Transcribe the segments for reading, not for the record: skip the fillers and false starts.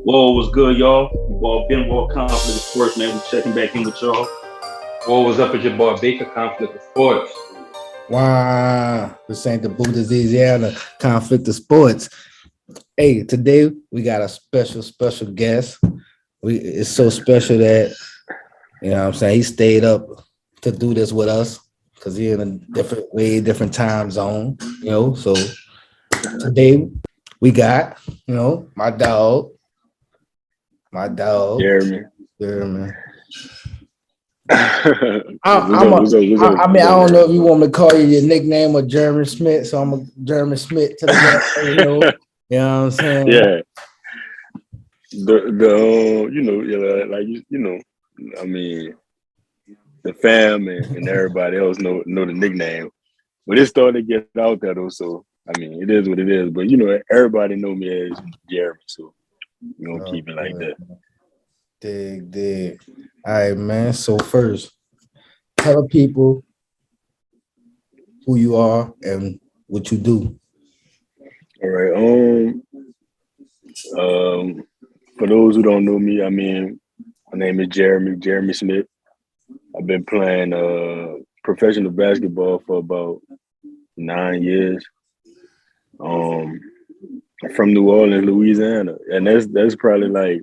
Whoa, what's good, y'all? Benoit, Conflict of Sports, man. We checking back in with y'all. What was up with your boy Baker? Conflict of Sports. Wow, this ain't the boot is Eazyana, Conflict of Sports. Hey, today we got a special guest. It's so special that what I'm saying, he stayed up to do this with us because he's in a different time zone, So today we got, my dog, Jeremy. Jeremy. What's I don't know if you want me to call you your nickname or Jeremy Smith, so I'm a Jeremy Smith to the guy, You know what I'm saying? Yeah. I mean, the fam and everybody else know the nickname, but it started to get out there though. So I mean, it is what it is. But everybody know me as Jeremy, so we're gonna keep it like that. Dig. All right, man. So first, tell the people who you are and what you do. All right. For those who don't know me, I mean, my name is Jeremy Smith. I've been playing professional basketball for about 9 years. I'm from New Orleans, Louisiana, and that's probably like,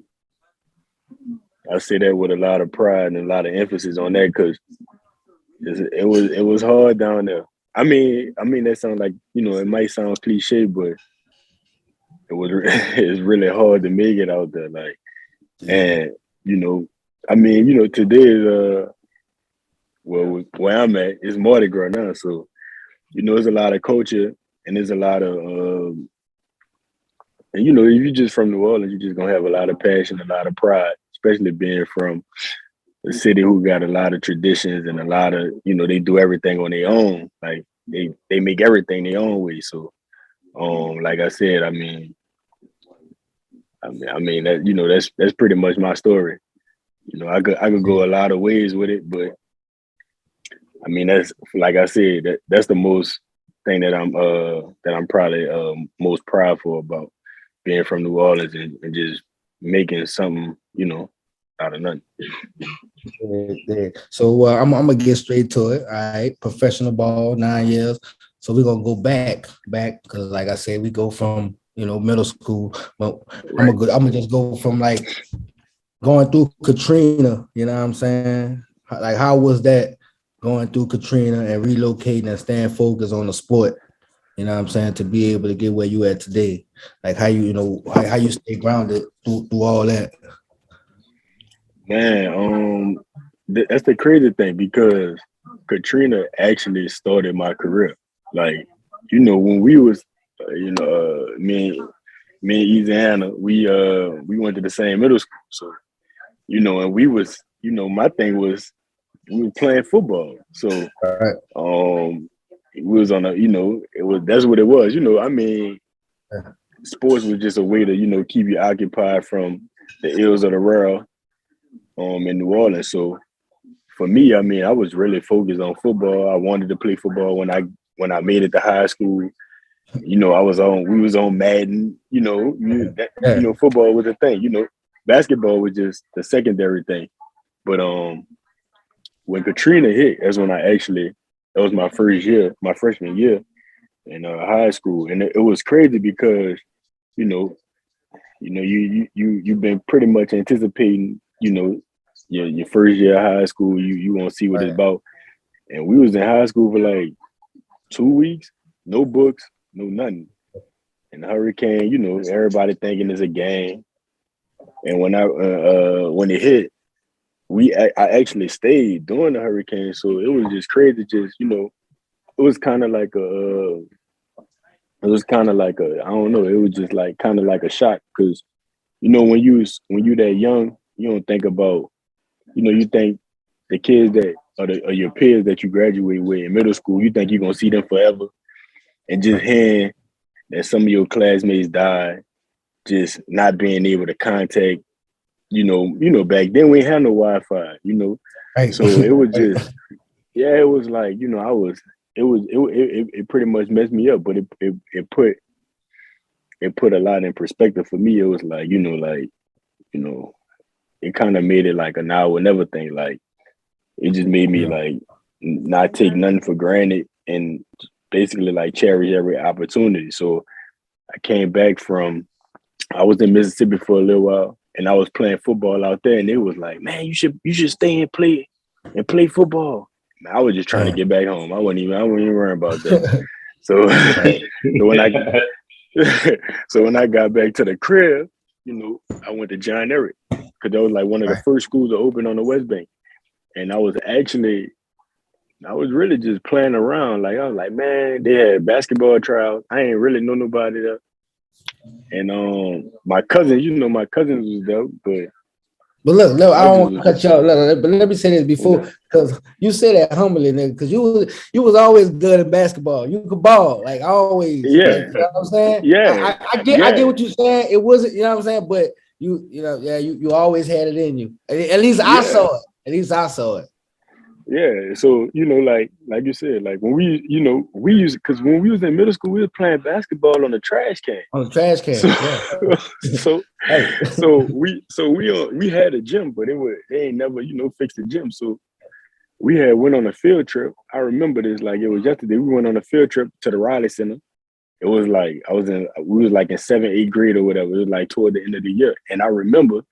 I say that with a lot of pride and a lot of emphasis on that because it was hard down there. I mean that sounds like it might sound cliche, but it's really hard to make it out there. Like, and today is where I'm at is Mardi Gras now, so there's a lot of culture and there's a lot of and if you're just from New Orleans, you're just gonna have a lot of passion, a lot of pride, especially being from a city who got a lot of traditions and a lot of they do everything on their own. Like they make everything their own way. So like I said, I mean that that's pretty much my story. I could go a lot of ways with it, but I mean that's, like I said, that's the most thing that I'm probably most proudful about, being from New Orleans and just making something out of nothing. So I'm gonna get straight to it. All right, professional ball, 9 years. So we're gonna go back because, like I said, we go from middle school. But right. I'm gonna just go from like going through Katrina. You know what I'm saying? Like, how was that going through Katrina and relocating and staying focused on the sport? You know what I'm saying, to be able to get where you at today. Like how how you stay grounded through all that. Man, that's the crazy thing, because Katrina actually started my career. Like, when we was, me and Eazyana, we went to the same middle school. So, and we was, my thing was we were playing football. So, it was on that's what it was. I mean, sports was just a way to, keep you occupied from the ills of the world. In New Orleans. So for me, I mean, I was really focused on football. I wanted to play football when I made it to high school. We was on Madden, football was a thing, basketball was just the secondary thing. But when Katrina hit, that's when that was my first year, my freshman year in high school. And it was crazy because, you've been pretty much anticipating, your first year of high school, you want to see what it's about. And we was in high school for like 2 weeks, no books, no nothing. And the hurricane, everybody thinking it's a game. And when it hit, I actually stayed during the hurricane. So it was just crazy. Just, it was kind of like I don't know, it was just like kind of like a shock, because when you that young, you don't think about, you think the kids that are your peers that you graduate with in middle school, you think you're gonna see them forever, and just hearing that some of your classmates died, just not being able to contact, back then we ain't had no Wi-Fi, Right. So it was just, it was like, it pretty much messed me up, but it put a lot in perspective for me. It was like, you know, it kind of made it like a now or never thing. Like it just made me like not take nothing for granted and basically like cherish every opportunity. So I came back I was in Mississippi for a little while and I was playing football out there and it was like, man, you should stay and play football. I was just trying to get back home. I wasn't even worrying about that. So, so when I got back to the crib, you know, I went to John Eric because that was like one of the first schools to open on the West Bank. And I was really just playing around. Like I was like, man, they had basketball trials. I ain't really know nobody there. And my cousins was there, But look, I don't want to cut you off. But let me say this before, because you say that humbly, nigga, because you was always good at basketball. You could ball, like always. Yeah. Like, you know what I'm saying? Yeah. I get what you're saying. It wasn't, you know what I'm saying? But you always had it in you. At least I saw it. At least I saw it. Yeah, so you know, like you said, like when we used because when we was in middle school, we was playing basketball on the trash can. On the trash can. We had a gym, but they ain't never fixed the gym. So we had went on a field trip. I remember this like it was yesterday. We went on a field trip to the Raleigh Center. It was like we was like in 7th, 8th grade or whatever. It was like toward the end of the year, and I remember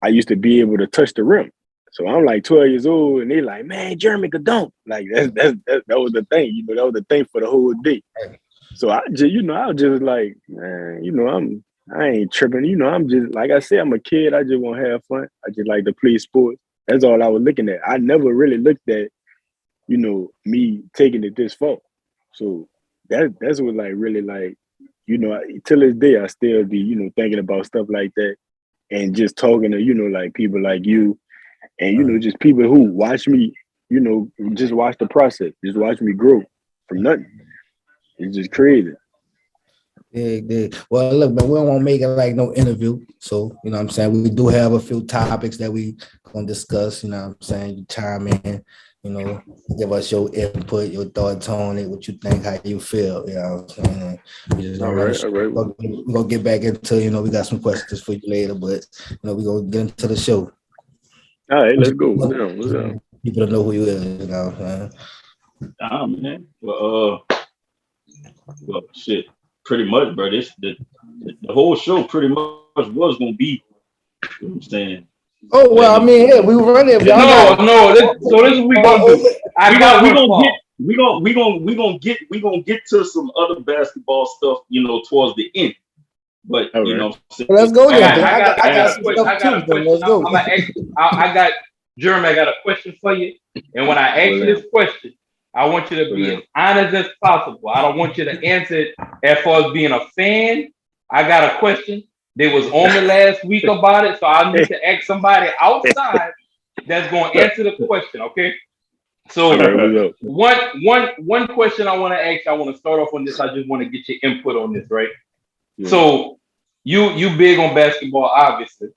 I used to be able to touch the rim. So I'm like 12 years old, and they like, man, Jeremy could dunk. Like that was the thing, that was the thing for the whole day. So I just, I was just like, man, I ain't tripping. I'm just like I said, I'm a kid. I just want to have fun. I just like to play sports. That's all I was looking at. I never really looked at, me taking it this far. So that's what like really like, till this day I still be, thinking about stuff like that and just talking to, like people like you. And, just people who watch me, just watch the process, just watch me grow from nothing. It's just crazy. Yeah. Well, look, man, we don't want to make it like no interview. So, you know what I'm saying? We do have a few topics that we going to discuss, you know what I'm saying? You chime in, give us your input, your thoughts on it, what you think, how you feel, you know what I'm saying? All right. We're going to get back into, we got some questions for you later, but, we're going to get into the show. All right, let's go. What's up? People don't know who you is, you know what I'm saying? Man. Well, shit. Pretty much, bro. The whole show pretty much was gonna be. You know what I'm saying? Oh well, I mean, yeah, we run it. No. So this is we gonna do. We gonna get to some other basketball stuff, towards the end. But right. Let's go there. I got a question. Let's go. Jeremy, I got a question for you. And when I ask you this question, I want you to be as honest as possible. I don't want you to answer it as far as being a fan. I got a question. They was on me last week about it, so I need to ask somebody outside that's going to answer the question. Okay. So one question I want to ask. I want to start off on this. I just want to get your input on this, right? Yeah. So you big on basketball, obviously.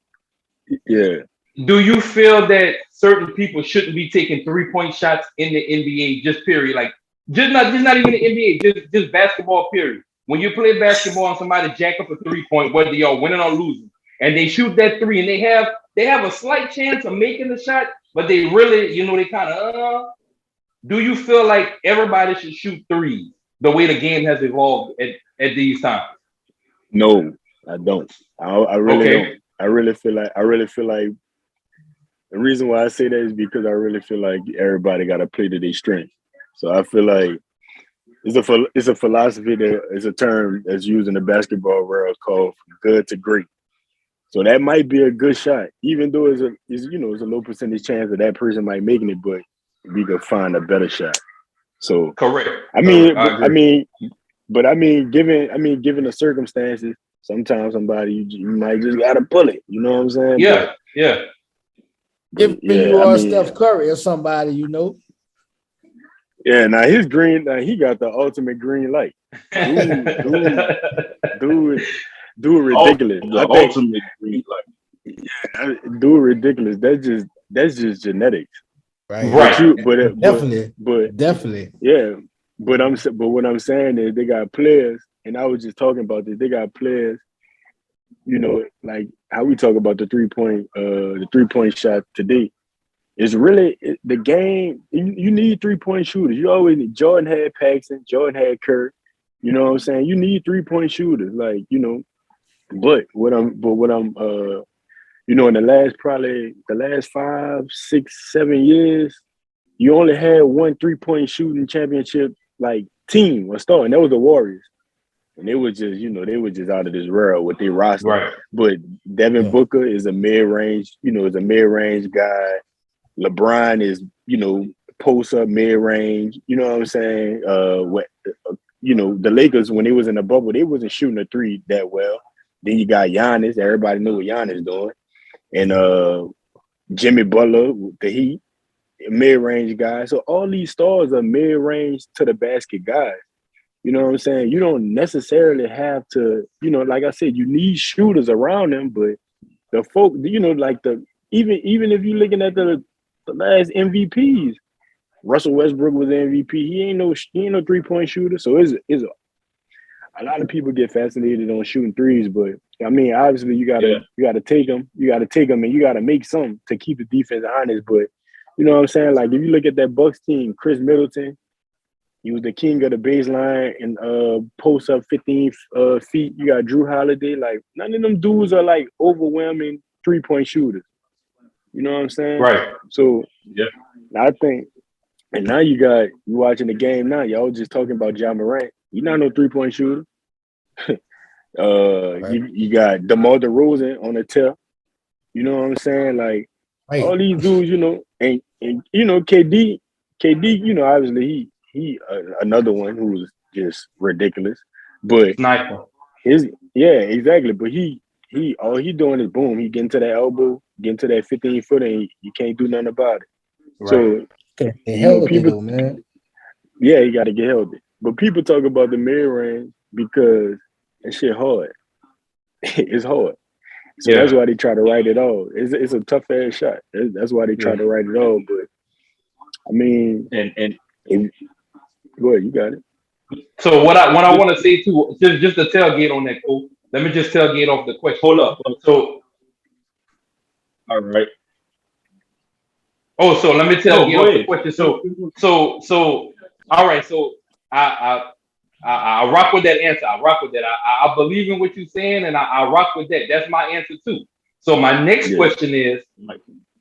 Yeah. Do you feel that certain people shouldn't be taking 3-point shots in the NBA, just period? Like just not even the NBA, just basketball, period. When you play basketball and somebody jack up a 3-point, whether y'all winning or losing, and they shoot that 3 and they have a slight chance of making the shot, but they really, they kind of do you feel like everybody should shoot threes the way the game has evolved at these times? No, I don't. I really don't. I really feel like the reason why I say that is because I really feel like everybody got to play to their strength. So I feel like it's a philosophy that is a term that's used in the basketball world called from good to great. So that might be a good shot, even though it's a low percentage chance that person might making it, but we could find a better shot. So correct. Given the circumstances, sometimes somebody you might just gotta pull it. You know what I'm saying? Yeah. If you are Steph Curry or somebody, Yeah, now his green, he got the ultimate green light. Dude, ridiculous. Ultimate green light. Yeah, dude, ridiculous. That's just genetics, right? Definitely. Yeah, but what I'm saying is they got players, and I was just talking about this. They got players you know, like how we talk about the 3-point shot today. It's really the game. You need 3-point shooters. You always need. Jordan had Paxson. Jordan had Kerr. You know what I'm saying? You need 3-point shooters. Like, you know, but what I'm you know, in the last 5, 6, 7 years, you only had one 3-point shooting championship like team or star, and that was the Warriors. And they were just, you know, they were just out of this world with their roster. Right. But Devin Booker is a mid-range, you know, is a mid-range guy. LeBron is, you know, post up mid-range. You know what I'm saying? You know, the Lakers, when they was in the bubble, they wasn't shooting a three that well. Then you got Giannis. Everybody knew what Giannis doing. And Jimmy Butler with the Heat, mid-range guy. So all these stars are mid-range to the basket guys. You know what I'm saying? You don't necessarily have to, you know, like I said, you need shooters around them, but the folk, you know, like even if you're looking at the last MVPs, Russell Westbrook was the MVP. He ain't no 3-point shooter. So a lot of people get fascinated on shooting threes, but I mean, obviously you gotta take them. You gotta take them, and you gotta make some to keep the defense honest. But you know what I'm saying? Like if you look at that Bucks team, Chris Middleton, he was the king of the baseline and post up 15 feet. You got Drew Holiday. Like none of them dudes are like overwhelming 3-point shooters. You know what I'm saying? Right. So I think, and now you watching the game now. Y'all just talking about Ja Morant. He's not no 3-point shooter. You got DeMar DeRozan on the tip. You know what I'm saying? Like all these dudes, you know, and you know KD, you know, obviously he another one who was just ridiculous. But Sniper. Exactly. But he all he doing is boom, he getting to that elbow, getting to that 15-footer, and you can't do nothing about it. Right. So people, man. Yeah, you got to get healthy. But people talk about the mid-range because that shit hard. It's hard. So that's why they try to write it all. It's a tough ass shot. That's why they try to write it all. But I mean, go ahead, you got it. So what I want to say too, just to tailgate on that, Cole. Let me just tailgate off the question. Hold up. So, all right. Oh, so let me tailgate off the question. So, all right. So I rock with that answer. I rock with that. I believe in what you're saying, and I rock with that. That's my answer too. So my next question is,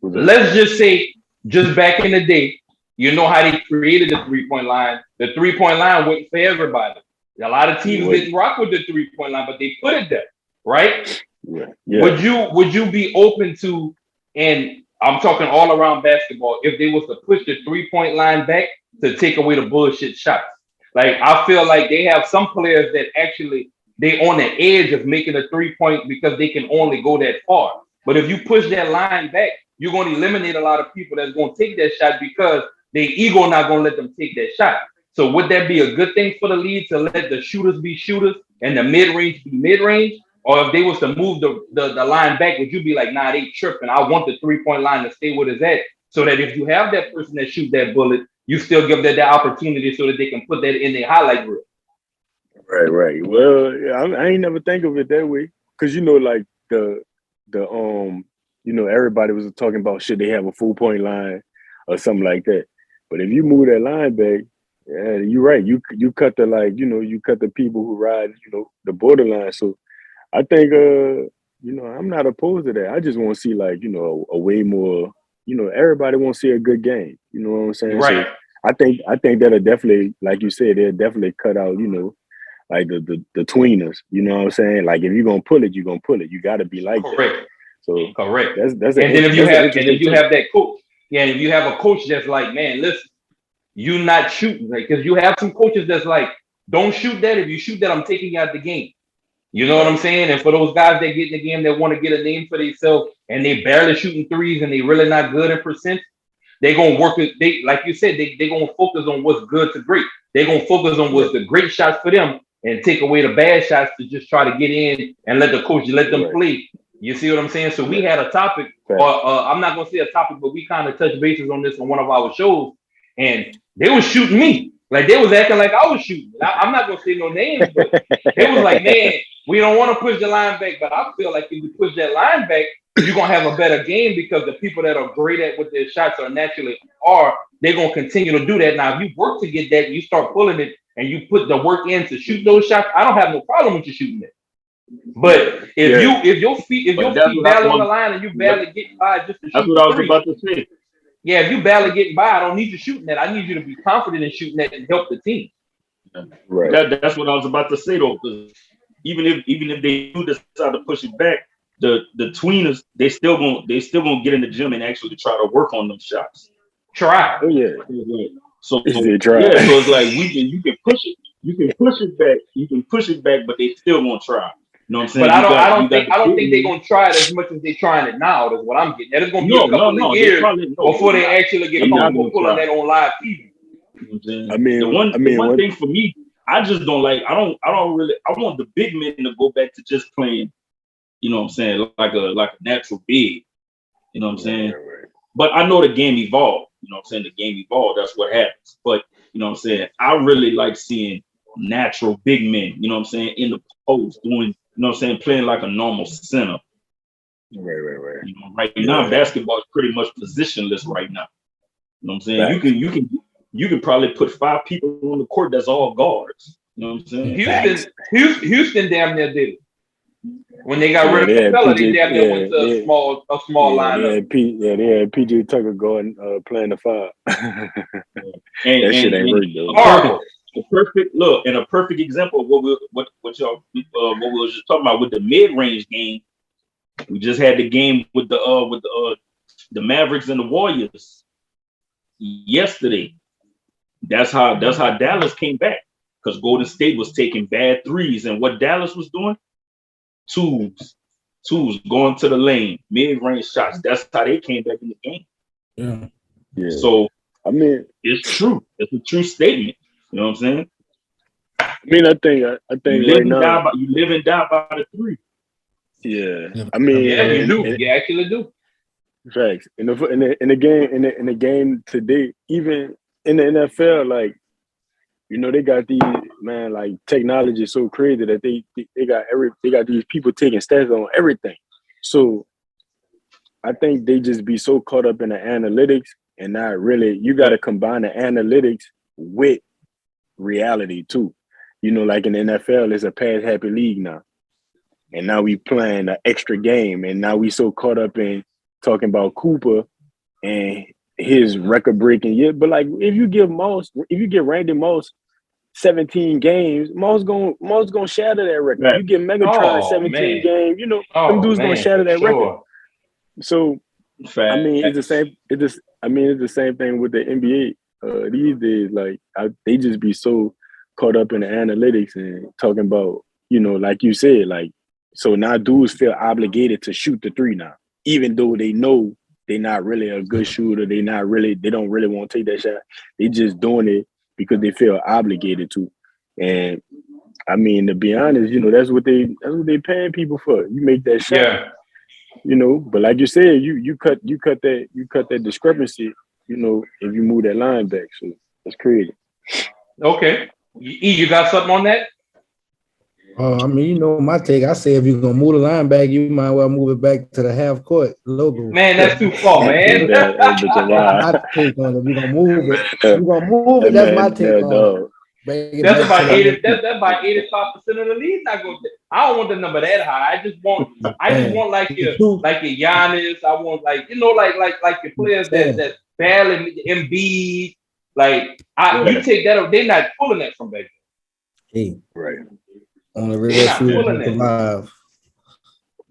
let's just say, just back in the day, you know how they created the 3-point line. The 3-point line wasn't for everybody. A lot of teams didn't rock with the 3-point line, but they put it there, right? Yeah. Would you be open to, and I'm talking all around basketball, if they was to push the 3-point line back to take away the bullshit shots? Like I feel like they have some players that actually they on the edge of making a 3-point because they can only go that far. But if you push that line back, you're going to eliminate a lot of people that's going to take that shot because their ego not going to let them take that shot. So would that be a good thing for the league to let the shooters be shooters and the mid-range be mid-range? Or if they was to move the line back, would you be like, nah, they tripping. I want the 3-point line to stay where it's at. So that if you have that person that shoot that bullet, you still give them that opportunity so that they can put that in their highlight reel. Right. Well, I ain't never think of it that way. Cause you know, like the you know, everybody was talking about should they have a full point line or something like that. But if you move that line back, yeah, you're right. You cut the you cut the people who ride, you know, the borderline. So I think you know, I'm not opposed to that. I just want to see like, you know, a way more, you know, everybody wants to see a good game. You know what I'm saying? Right. So I think that'll definitely, like you said, they'll definitely cut out, you know, like the tweeners. You know what I'm saying? Like if you're gonna pull it, you're gonna pull it. You gotta be like correct. That. So correct. That's and then if you have that coach, if you have a coach that's like, man, listen, you not shooting, like, because you have some coaches that's like, don't shoot that. If you shoot that, I'm taking you out the game. You know what I'm saying? And for those guys that get in the game that want to get a name for themselves and they barely shooting threes and they really not good in percent, they gonna work it. They like you said, they gonna focus on what's good to great. They gonna focus on what's the great shots for them and take away the bad shots to just try to get in and let the coach let them play. You see what I'm saying? So we had a topic, or I'm not gonna say a topic, but we kind of touched bases on this on one of our shows, and they was shooting me. Like they was acting like I was shooting. I'm not gonna say no names, but they was like, man, We don't want to push the line back, but I feel like if you push that line back, you're gonna have a better game because the people that are great at what their shots are naturally are, they're gonna continue to do that. Now, if you work to get that, you start pulling it and you put the work in to shoot those shots. I don't have no problem with you shooting it. But if your feet barely on the line and you barely get by just to shoot that's what I was about to say. Yeah, if you barely getting by, I don't need you shooting that. I need you to be confident in shooting that and help the team. Right. That's what I was about to say though. Because even if they do decide to push it back, the tweeners they still gonna get in the gym and actually try to work on them shots. Try. Oh yeah. So They try. yeah, so it's like you can push it back, but they still gonna try. You know what I'm saying? But I don't think they're gonna try it as much as they're trying it now. That's what I'm getting. There's gonna be a couple of years before they actually get comfortable pulling that on live TV. You know what I'm saying? The one thing for me, I just don't like. I want the big men to go back to just playing. You know what I'm saying? Like a natural big. You know what I'm saying? Right. But I know the game evolved. You know what I'm saying? The game evolved. That's what happens. But you know what I'm saying? I really like seeing natural big men. You know what I'm saying? In the post doing. You know what I'm saying? Playing like a normal center. Right. You know, right now basketball is pretty much positionless right now. You know what I'm saying? You can probably put 5 people on the court that's all guards. You know what I'm saying? Houston damn near did it. When they got rid of Capella, they damn near went to a small lineup. They had PJ Tucker going playing the 5. That shit ain't work though. Horrible. A perfect example of what we was just talking about with the mid-range game. We just had the game with the Mavericks and the Warriors yesterday. That's how Dallas came back because Golden State was taking bad threes, and what Dallas was doing, twos going to the lane, mid-range shots. That's how they came back in the game. Yeah. So I mean, it's true. It's a true statement. You know what I'm saying? I mean, I think right now you live and die by the 3. Yeah. I mean, you do. You actually do. Facts. In the game today, even in the NFL, like, you know, they got these, man, like technology is so crazy that they got these people taking stats on everything. So I think they just be so caught up in the analytics and not really. You got to combine the analytics with reality too. You know, like in the NFL, it's a pass happy league now. And now we playing an extra game. And now we so caught up in talking about Cooper and his record breaking year. But like if you give Randy Moss 17 games, Moss gonna shatter that record. Right. You give Megatron 17 games, you know, them dudes gonna shatter that record. So I mean it's the same thing with the NBA these days. Like they just be so caught up in the analytics and talking about, you know, like you said, like, so now dudes feel obligated to shoot the 3 now, even though they know they're not really a good shooter. They don't really want to take that shot. They just doing it because they feel obligated to. And I mean, to be honest, you know, that's what they paying people for. You make that shot. Yeah. You know, but like you said, you cut that discrepancy, you know, if you move that line back. So that's crazy. Okay. You got something on that? I mean, you know, my take, I say if you're going to move the line back, you might as well move it back to the half court logo. Man, that's too far, man. My take on it. We're going to move it. That's my take on it. That's about 85% of the league. I don't want the number that high. I just want like your Giannis. I want like your players that barely Embiid. Like you take that up, they're not pulling that from back. Hey, right. On the real live.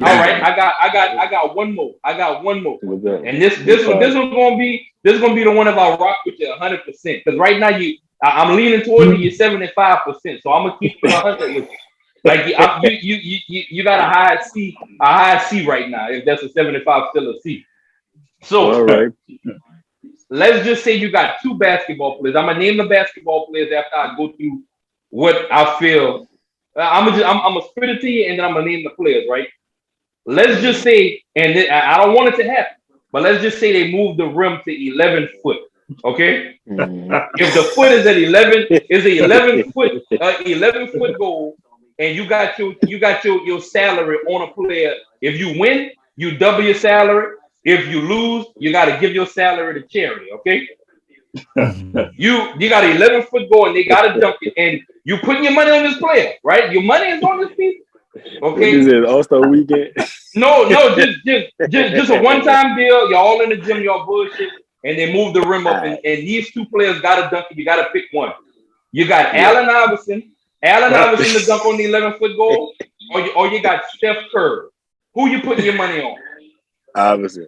All right, I got one more. And this one's gonna be the one if I rock with you 100%. Because right now I'm leaning towards you 75%. So I'm gonna keep it 100 with you. Like you got a high C right now. If that's a 75, still a C. So all right. Let's just say you got 2 basketball players. I'm gonna name the basketball players after I go through what I feel. I'm gonna spit it to you, and then I'm gonna name the players, right? Let's just say, and I don't want it to happen, but let's just say they move the rim to 11 foot. Okay, if the foot is at 11, is an 11 foot goal, and you got your salary on a player. If you win, you double your salary. If you lose, you got to give your salary to charity. Okay. You got an 11-foot goal and they got to dunk it, and you putting your money on this player, right? Your money is on this piece. Okay. This is All-Star Weekend. No, just a one-time deal. Y'all all in the gym, y'all bullshit, and they move the rim up, and these two players got to dunk it. You got to pick one. You got Allen Iverson to dunk on the 11-foot goal, or you got Steph Curry. Who you putting your money on? Iverson.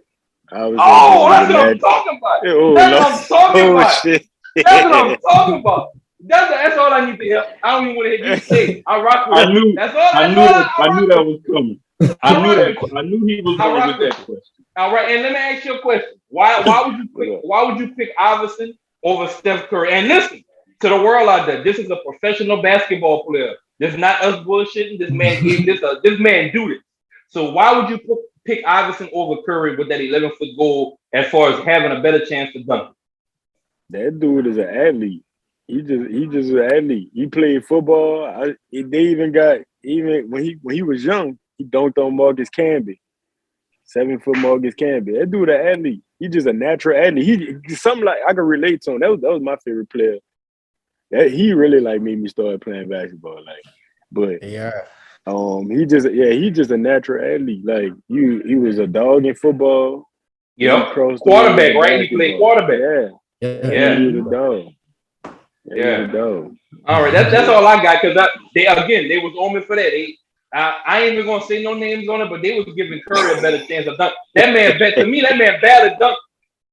Oh, that's what I'm talking about. That's what I'm talking about. Shit. That's what I'm talking about. That's all I need to hear. I don't even want to hear you say. I rock with you. I knew that was coming. I knew he was going with that question. All right, and let me ask you a question. Why would you pick Iverson over Steph Curry? And listen to the world out there. This is a professional basketball player. This is not us bullshitting. This man this man do this. So why would you pick Iverson over Curry with that 11-foot goal as far as having a better chance to dunk? That dude is an athlete. He just an athlete. He played football. They even when he was young, he dunked on Marcus Camby. 7-foot Marcus Camby. That dude an athlete. He just a natural athlete. He something like I can relate to him. That was my favorite player. He really made me start playing basketball. He just a natural athlete. Like he was a dog in football. Yeah, quarterback, right? He played quarterback. Yeah. He was a dog. Yeah. All right, that's all I got because they was on me for that. I ain't even gonna say no names on it, but they was giving Curry a better chance of dunk. That man barely dunked.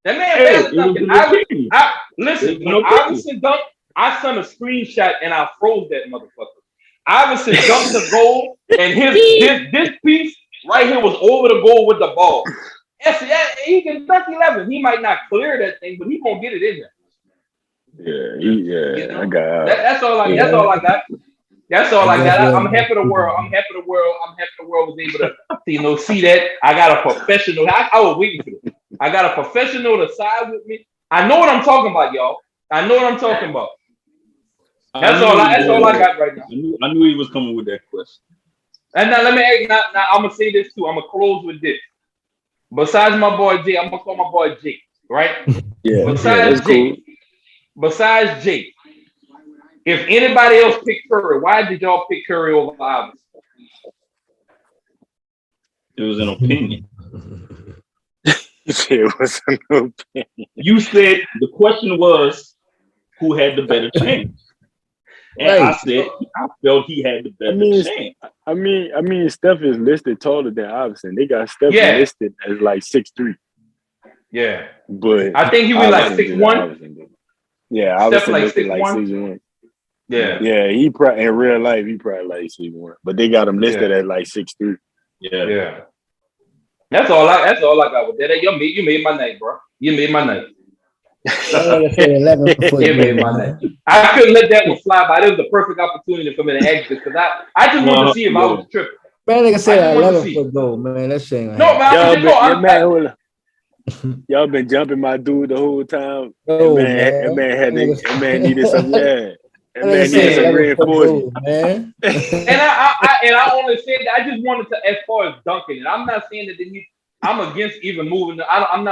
That man barely dunked. Listen, when Iverson dunked, I sent a screenshot and I froze that motherfucker. Iverson dunked the goal, and this piece right here was over the goal with the ball. He can dunk 11. He might not clear that thing, but he gonna get it in there. I got. That's all I got. That's all I got. I'm happy the world was able to see that. I got a professional. I was waiting for this. I got a professional to side with me. I know what I'm talking about, y'all. I know what I'm talking about. That's all I got right now. I knew he was coming with that question. And now let me now I'm gonna say this too. I'm gonna close with this. Besides my boy Jay, I'm gonna call my boy Jake, right? Yeah. Besides Jake, if anybody else picked Curry, why did y'all pick Curry over Iverson? It was an opinion. It was an opinion. You said the question was who had the better chance. And I said I felt he had the better chance. I mean, Steph is listed taller than Iverson. They got Steph listed as like 6'3". Yeah, but I think he was like 6'1". Yeah, Iverson listed like 6'1". Yeah. He probably in real life he probably like 6'1", but they got him listed at like 6'3". Yeah. That's all I got with that. You made my night, bro. You made my night. You made my night. I couldn't let that one fly by. It was the perfect opportunity for me to ask this because I just wanted to see if I was tripping. Man, they can say 11-foot goal, man. That shit. No, man. Y'all been jumping my dude the whole time. Oh, that man needed some. Yeah. That man needed some reinforcement, man. and I only said that I just wanted to, as far as dunking, and I'm not saying that I'm against even moving. I'm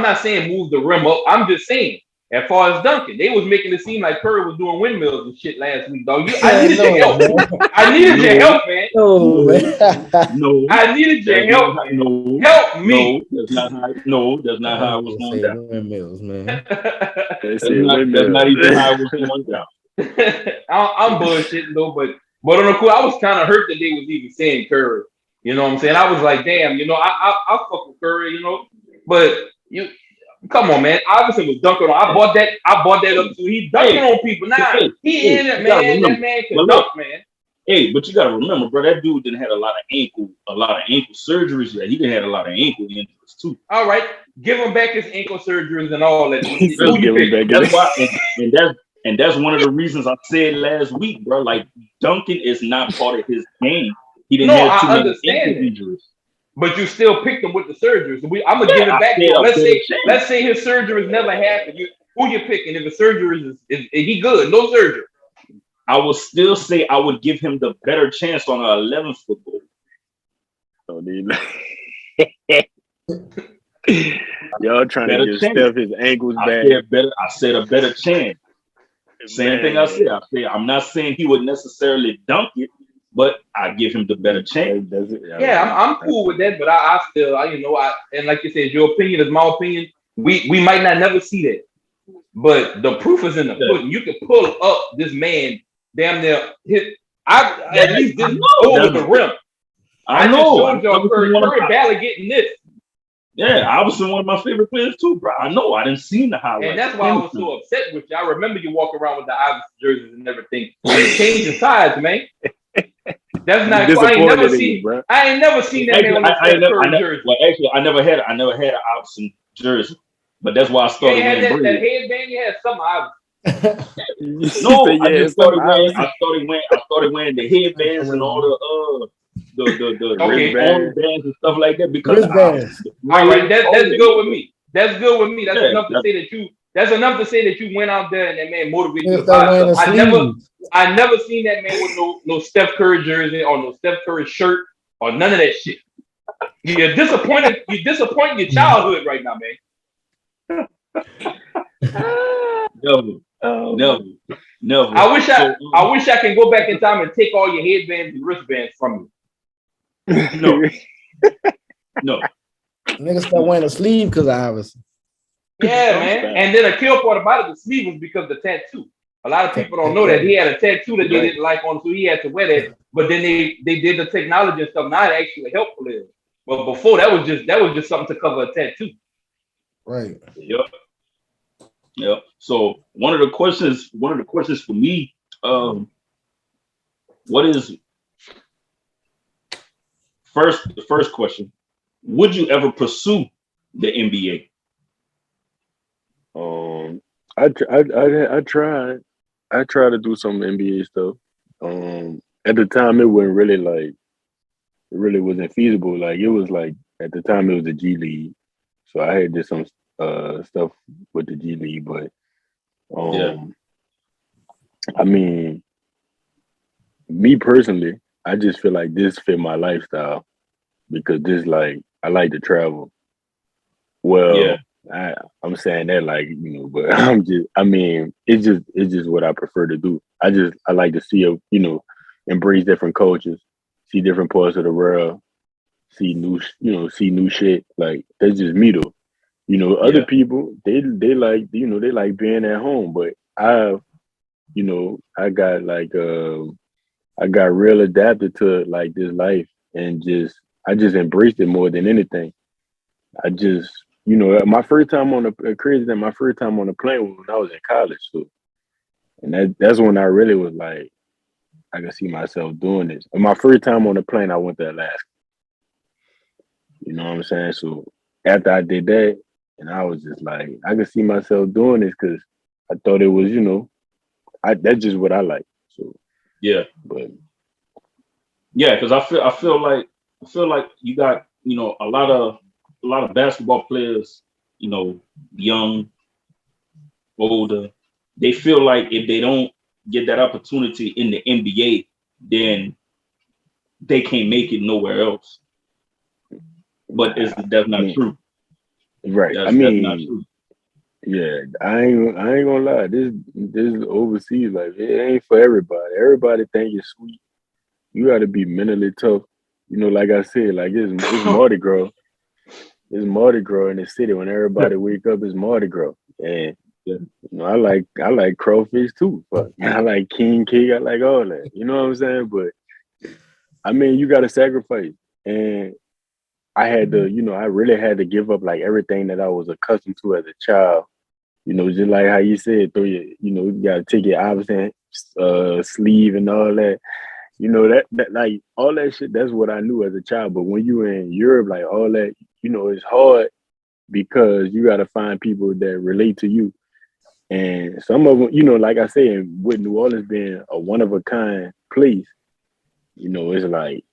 not saying move the rim up. I'm just saying, as far as dunking, they was making it seem like Curry was doing windmills and shit last week, dog. I needed your help. I needed your help, man. No. I needed your help. No. Help me. That's not how it was going down. Windmills, man. That's not even how it was going down. I'm bullshitting though, but on the cool, I was kind of hurt that they was even saying Curry. You know what I'm saying? I was like, damn, I fuck with Curry, but come on, man. Iverson was dunking on. I bought that up too. He dunking on people. He in it, man. That man can dunk, man. Hey, but you gotta remember, bro, that dude didn't have a lot of ankle surgeries yet. He didn't have a lot of ankle injuries too. All right, give him back his ankle surgeries and all that. That's one of the reasons I said last week, bro. Like dunking is not part of his game. He didn't have too many ankle injuries. But you still picked him with the surgeries. I'm gonna give it back to him. Let's say his surgeries never happened. Who you picking? If the surgery is he good? No surgery. I would still say I would give him the better chance on an 11-foot goal. So y'all trying Better to give chance. Steph his ankles back. I said a better chance. Same thing I said. I said I'm not saying he would necessarily dunk it, but I give him the better chance. Yeah, I'm cool with that, but I still, and like you said, your opinion is my opinion. We might not never see that, but the proof is in the pudding. You can pull up this man damn near hit. At least this over the rim. I just know. showed y'all Curry barely getting this. Yeah, I was one of my favorite players too, bro. I know. I didn't see the highlights. And that's why I was so upset with you. I remember you walking around with the Iverson jerseys and everything. And you changing sides, man. That's not. I ain't never seen that man on the Steph Curry jersey. Well, actually, I never had an Iverson jersey, but that's why I started wearing that headband. You had some Iverson. No, I just started wearing the headbands and all the wristbands and stuff like that because all right, that's good with me. That's good with me. That's enough to say that you. That's enough to say that you went out there and that man motivated you. I never seen that man with no Steph Curry jersey or no Steph Curry shirt or none of that shit. You're disappointed. You're disappointing your childhood right now, man. Never. I wish I can go back in time and take all your headbands and wristbands from you. No. Niggas start wearing a sleeve because of Iverson. Yeah, man. And then a kill part about it, the sleeve was because of the tattoo. A lot of people don't know that he had a tattoo that they didn't like on, so he had to wear that. But then they did the technology and stuff. Now it actually helpful is. But before that was just something to cover a tattoo. Right. Yep. So one of the questions for me, what is the first question? Would you ever pursue the NBA? I tried. I tried to do some NBA stuff. At the time, it really wasn't feasible. Like it was like at the time it was the G League, so I had did some stuff with the G League. But I mean, me personally, I just feel like this fit my lifestyle because I like to travel. Well, I'm saying that but it's just what I prefer to do. I like to see embrace different cultures, see different parts of the world, see new shit. Like that's just me though. Other people they like they like being at home, but I got real adapted to like this life and I just embraced it more than anything. I just my first time on the plane was when I was in college, so and that's when I really was like I could see myself doing this. And my first time on the plane, I went to Alaska. You know what I'm saying? So after I did that, and I was just like, I could see myself doing this because I thought it was, that's just what I like. So because I feel like you got a lot of basketball players, young, older. They feel like if they don't get that opportunity in the NBA, then they can't make it nowhere else. But that's not true. Right. That's not true. Yeah, I ain't gonna lie. This overseas life, it ain't for everybody. Everybody think it's sweet. You got to be mentally tough. Like I said, like it's Mardi Gras. It's Mardi Gras in the city. When everybody wake up, it's Mardi Gras. And I like crawfish too. But I like king cake. I like all that. You know what I'm saying? But I mean, you got to sacrifice. And I had to, I really had to give up like everything that I was accustomed to as a child. Just like how you said, you got to take your Iverson sleeve and all that. That like all that shit. That's what I knew as a child. But when you in Europe, like all that, it's hard because you got to find people that relate to you. And some of them, like I said, with New Orleans being a one of a kind place, it's like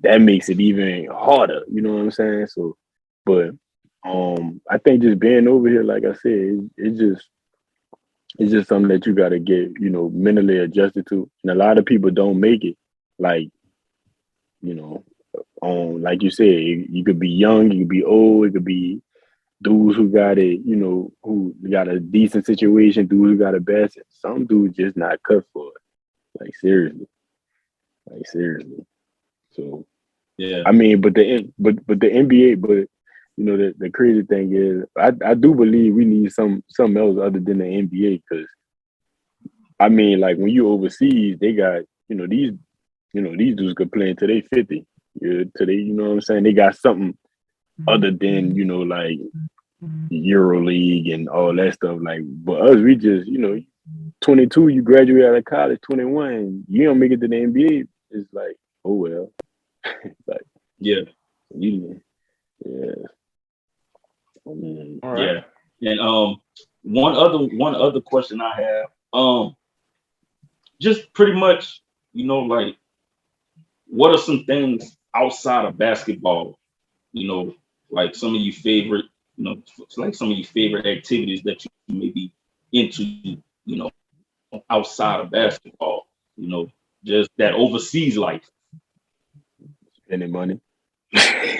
that makes it even harder. You know what I'm saying? So, but I think just being over here, like I said, it's just something that you got to get, mentally adjusted to. And a lot of people don't make it. Like, you know, like you said, you could be young, you could be old, it could be dudes who got it, who got a decent situation, dudes who got a bad. Some dudes just not cut for it. Like seriously. So Yeah. I mean, but the NBA, but the crazy thing is, I do believe we need something else other than the NBA, because I mean, like when you overseas, they got these dudes could play until they 50. Till they, you know what I'm saying? They got something other than like Euro League and all that stuff. Like, but us, we just 22, you graduate out of college, 21, you don't make it to the NBA. It's like, oh well. Like, yeah. Yeah. All right. Yeah. And one other question I have, just pretty much, like, what are some things outside of basketball, like some of your favorite, like some of your favorite activities that you may be into, outside of basketball, just that overseas life. Spending money. I'm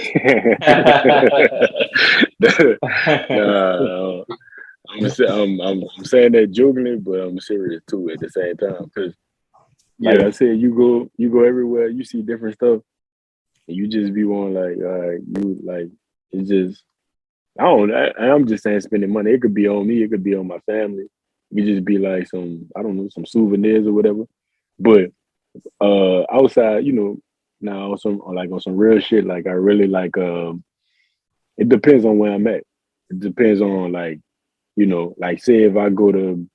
saying that jokingly, but I'm serious too at the same time. Because, like I said, you go everywhere, you see different stuff, and you just be on it's just I'm just saying spending money. It could be on me, it could be on my family. It could just be like some some souvenirs or whatever. But outside, now on some real shit, like I really like it depends on where I'm at. It depends on like say if I go to,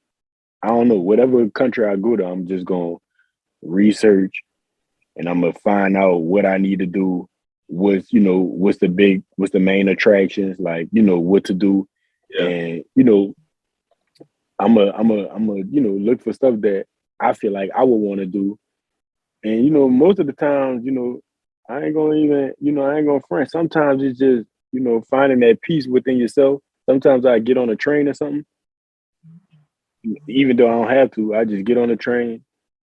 I don't know, whatever country I go to, I'm just gonna research and I'm gonna find out what I need to do, what's the main attractions, like, what to do. Yeah. And I'm a look for stuff that I feel like I would want to do. And most of the times, I ain't gonna even, I ain't gonna front. Sometimes it's just, finding that peace within yourself. Sometimes I get on a train or something, even though I don't have to. I just get on the train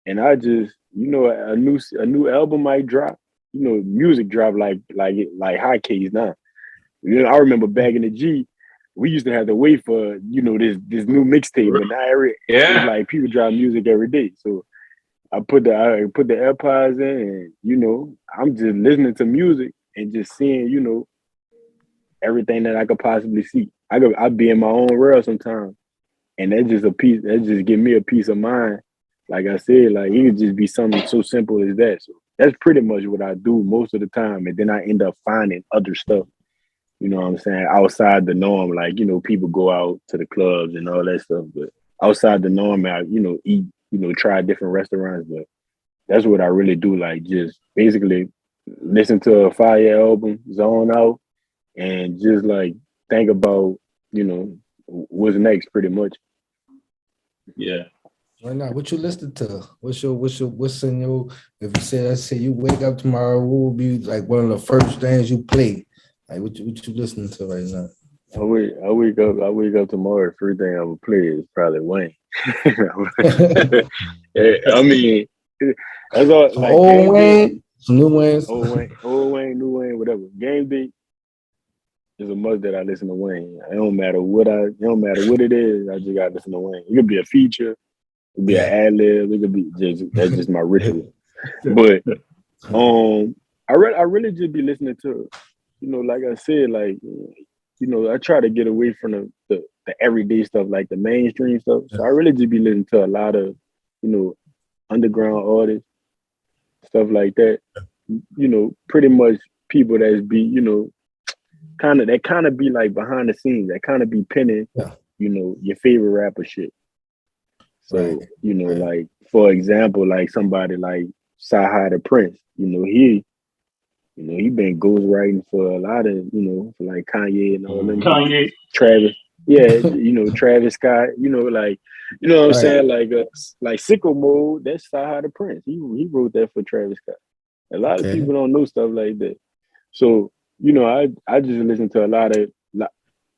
and I just, a new album might drop. Music drop like hotcakes now. I remember back in the G, we used to have to wait for this new mixtape, but now it's like people drop music every day. So I put the AirPods in, and I'm just listening to music and just seeing everything that I could possibly see. I'd be in my own world sometimes, and that's just a piece. That just give me a peace of mind. Like I said, like it could just be something so simple as that. So that's pretty much what I do most of the time, and then I end up finding other stuff. You know what I'm saying? Outside the norm, like people go out to the clubs and all that stuff, but outside the norm, I eat, try different restaurants. But that's what I really do. Like just basically listen to a fire album, zone out, and just like think about what's next, pretty much. Yeah. Right now, what you listening to? What's in your? If you say, let's say you wake up tomorrow, what will be like one of the first things you play? Like what you listening to right now? I wake up tomorrow. First thing I would play is probably Wayne. I mean, that's all. Some like old Wayne, some new Wayne, old Wayne, new Wayne, whatever. Game day is a must that I listen to Wayne. It don't matter what it is. I just gotta listen to Wayne. It could be a feature, it could be an ad lib. It could be that's just my ritual. But I really just be listening to, like I said, like I try to get away from the everyday stuff, like the mainstream stuff. So I really just be listening to a lot of underground artists, stuff like that. Pretty much people that's be kind of be like behind the scenes, that kind of be penning your favorite rapper shit. So like for example, like somebody like Sahai the Prince, he been ghostwriting for a lot of, for like Kanye and all them. Kanye. Travis. Yeah, Travis Scott, like, what I'm saying? Like Sicko Mode, that's Sahai the Prince. He wrote that for Travis Scott. A lot of people don't know stuff like that. So, I just listen to a lot of,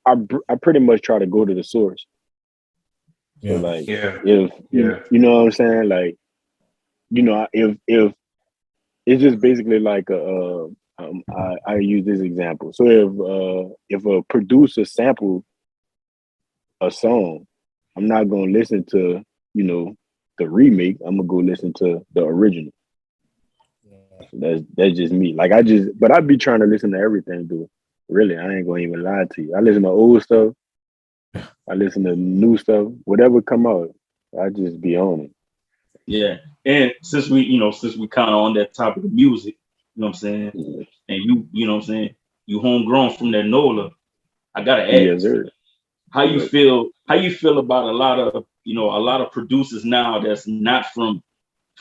I pretty much try to go to the source. So like, Yeah. if you know what I'm saying, like, if it's just basically like I use this example. So if a producer sample a song, I'm not gonna listen to the remake. I'm gonna go listen to the original. That's just me. Like but I be trying to listen to everything, dude. Really, I ain't gonna even lie to you. I listen to old stuff. I listen to new stuff. Whatever come out, I just be on it. Yeah. And since we kind of on that topic of music, you know what I'm saying? Yeah. And you know what I'm saying? You homegrown from that NOLA. I gotta Yes, ask, sir. how you feel about a lot of producers now that's not from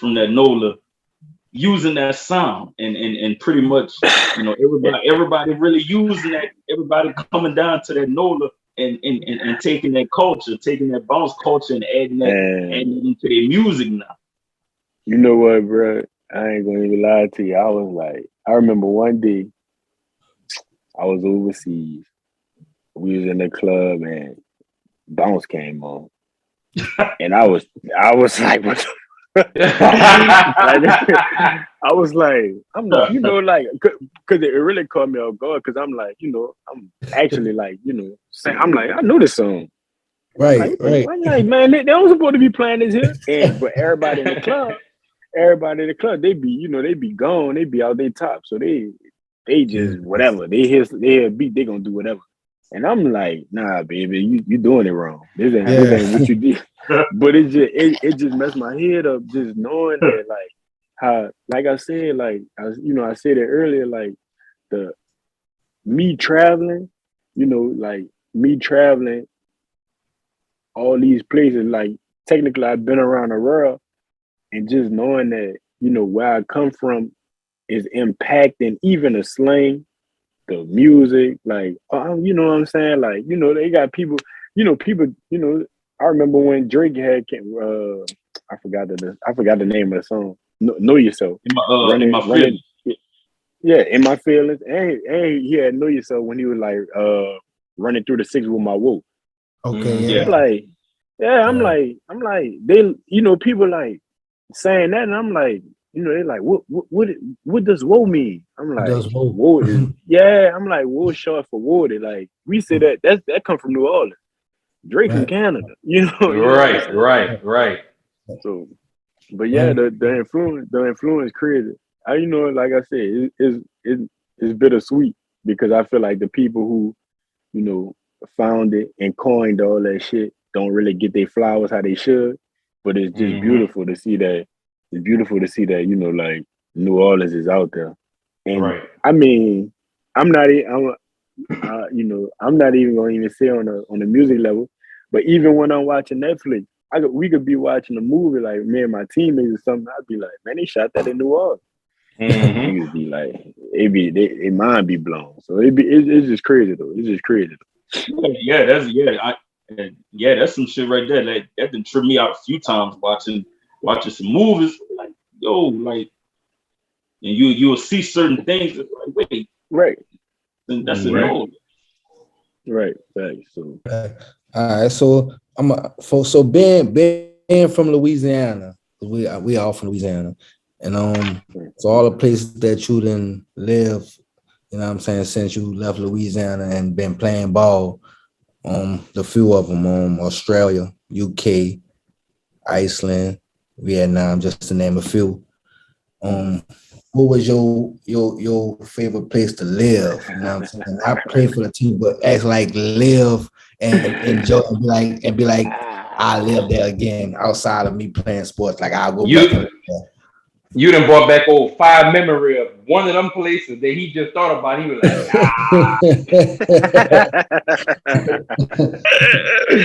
that NOLA using that sound and pretty much, everybody really using that, everybody coming down to that NOLA and taking that culture, taking that bounce culture and adding And it into their music now. you know what, bro? I ain't gonna even lie to you. I remember one day I was overseas. We was in the club and bounce came on, and I was like, what? Like, I was like, like, cause it really caught me off guard. Cause I'm like, I'm actually like, saying, I'm like, I know this song. Right. I'm like, man, they don't supposed to be playing this here. But everybody in the club, they be gone, they be out their top. So they just whatever. They hear a beat, they gonna do whatever. And I'm like, nah, baby, you doing it wrong. This ain't what you did. But it just messed my head up just knowing that, like, how, like I said, like I said it earlier, like me traveling, like me traveling all these places, like technically I've been around the world, and just knowing that, where I come from is impacting even the slang, the music, like, you know what I'm saying? Like, they got people, I remember when Drake had I forgot the name of the song. Know Yourself. In my feelings. Yeah, In My Feelings. And he had Know Yourself when he was like running through the six with my whoa. Okay. I'm like, I'm like, they, people like saying that, and I'm like, they're like, what does woe mean? I'm like, woe is, I'm like, woe is short for water. Like, we say that come from New Orleans. Drake from Canada, Right. So, but yeah, the influence crazy. Like I said, it's bittersweet because I feel like the people who, found it and coined all that shit don't really get their flowers how they should. But it's just beautiful to see that. It's beautiful to see that, like, New Orleans is out there. And I mean, I'm not even gonna even say on the music level, but even when I'm watching Netflix, we could be watching a movie, like me and my teammates or something. I'd be like, man, they shot that in New Orleans. Niggas be like, their mind be blown. So it's just crazy though. It's just crazy. That's some shit right there. Like, that done tripped me out a few times watching some movies. Like, yo, like, and you will see certain things. Like, wait, right? And that's it. Right. Thanks. So, all right. So being from Louisiana, we all from Louisiana, and so all the places that you didn't live, you know what I'm saying, since you left Louisiana and been playing ball, the few of them, Australia, UK, Iceland, Vietnam, just to name a few. What was your favorite place to live? You know what I'm saying? I play for the team, but act like live and enjoy and be like, I live there again outside of me playing sports. Like, I'll go back. You done brought back old 5 memory of one of them places that he just thought about. He was like,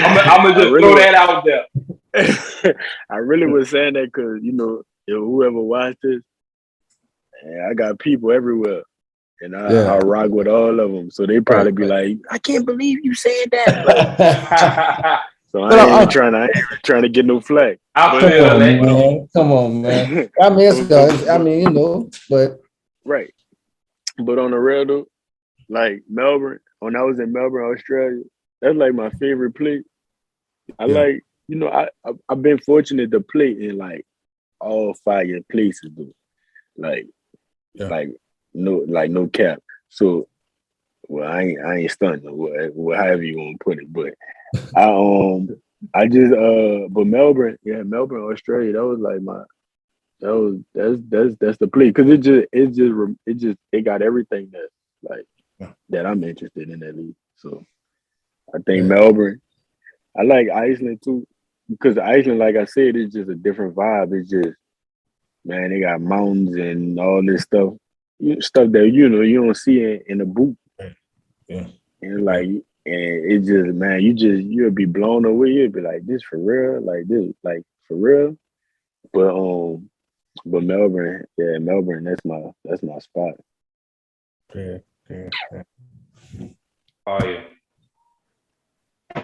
I'm gonna just throw that out there. I really was saying that because, whoever watched this, I got people everywhere, and I rock with all of them. So they probably be like, I can't believe you said that. So I ain't trying to get no flack. Come on, man. I mean, but right. But on the real though, like Melbourne, when I was in Melbourne, Australia, that's like my favorite place. I like you know, I've been fortunate to play in like all fire places, though. Like, like no cap. So, well, I ain't stunting, or however you want to put it, but I just but Melbourne, Australia, that was like that's the play because it got everything that like that I'm interested in at least. So I think Melbourne. I like Iceland too because Iceland, like I said, it's just a different vibe. It's just man, they got mountains and all this stuff, stuff that you don't see in a boot. Yeah. And like, and it just, man, you'll be blown away. You'll be like, this for real, like this, like for real. But Melbourne, that's my spot. Yeah. Oh yeah.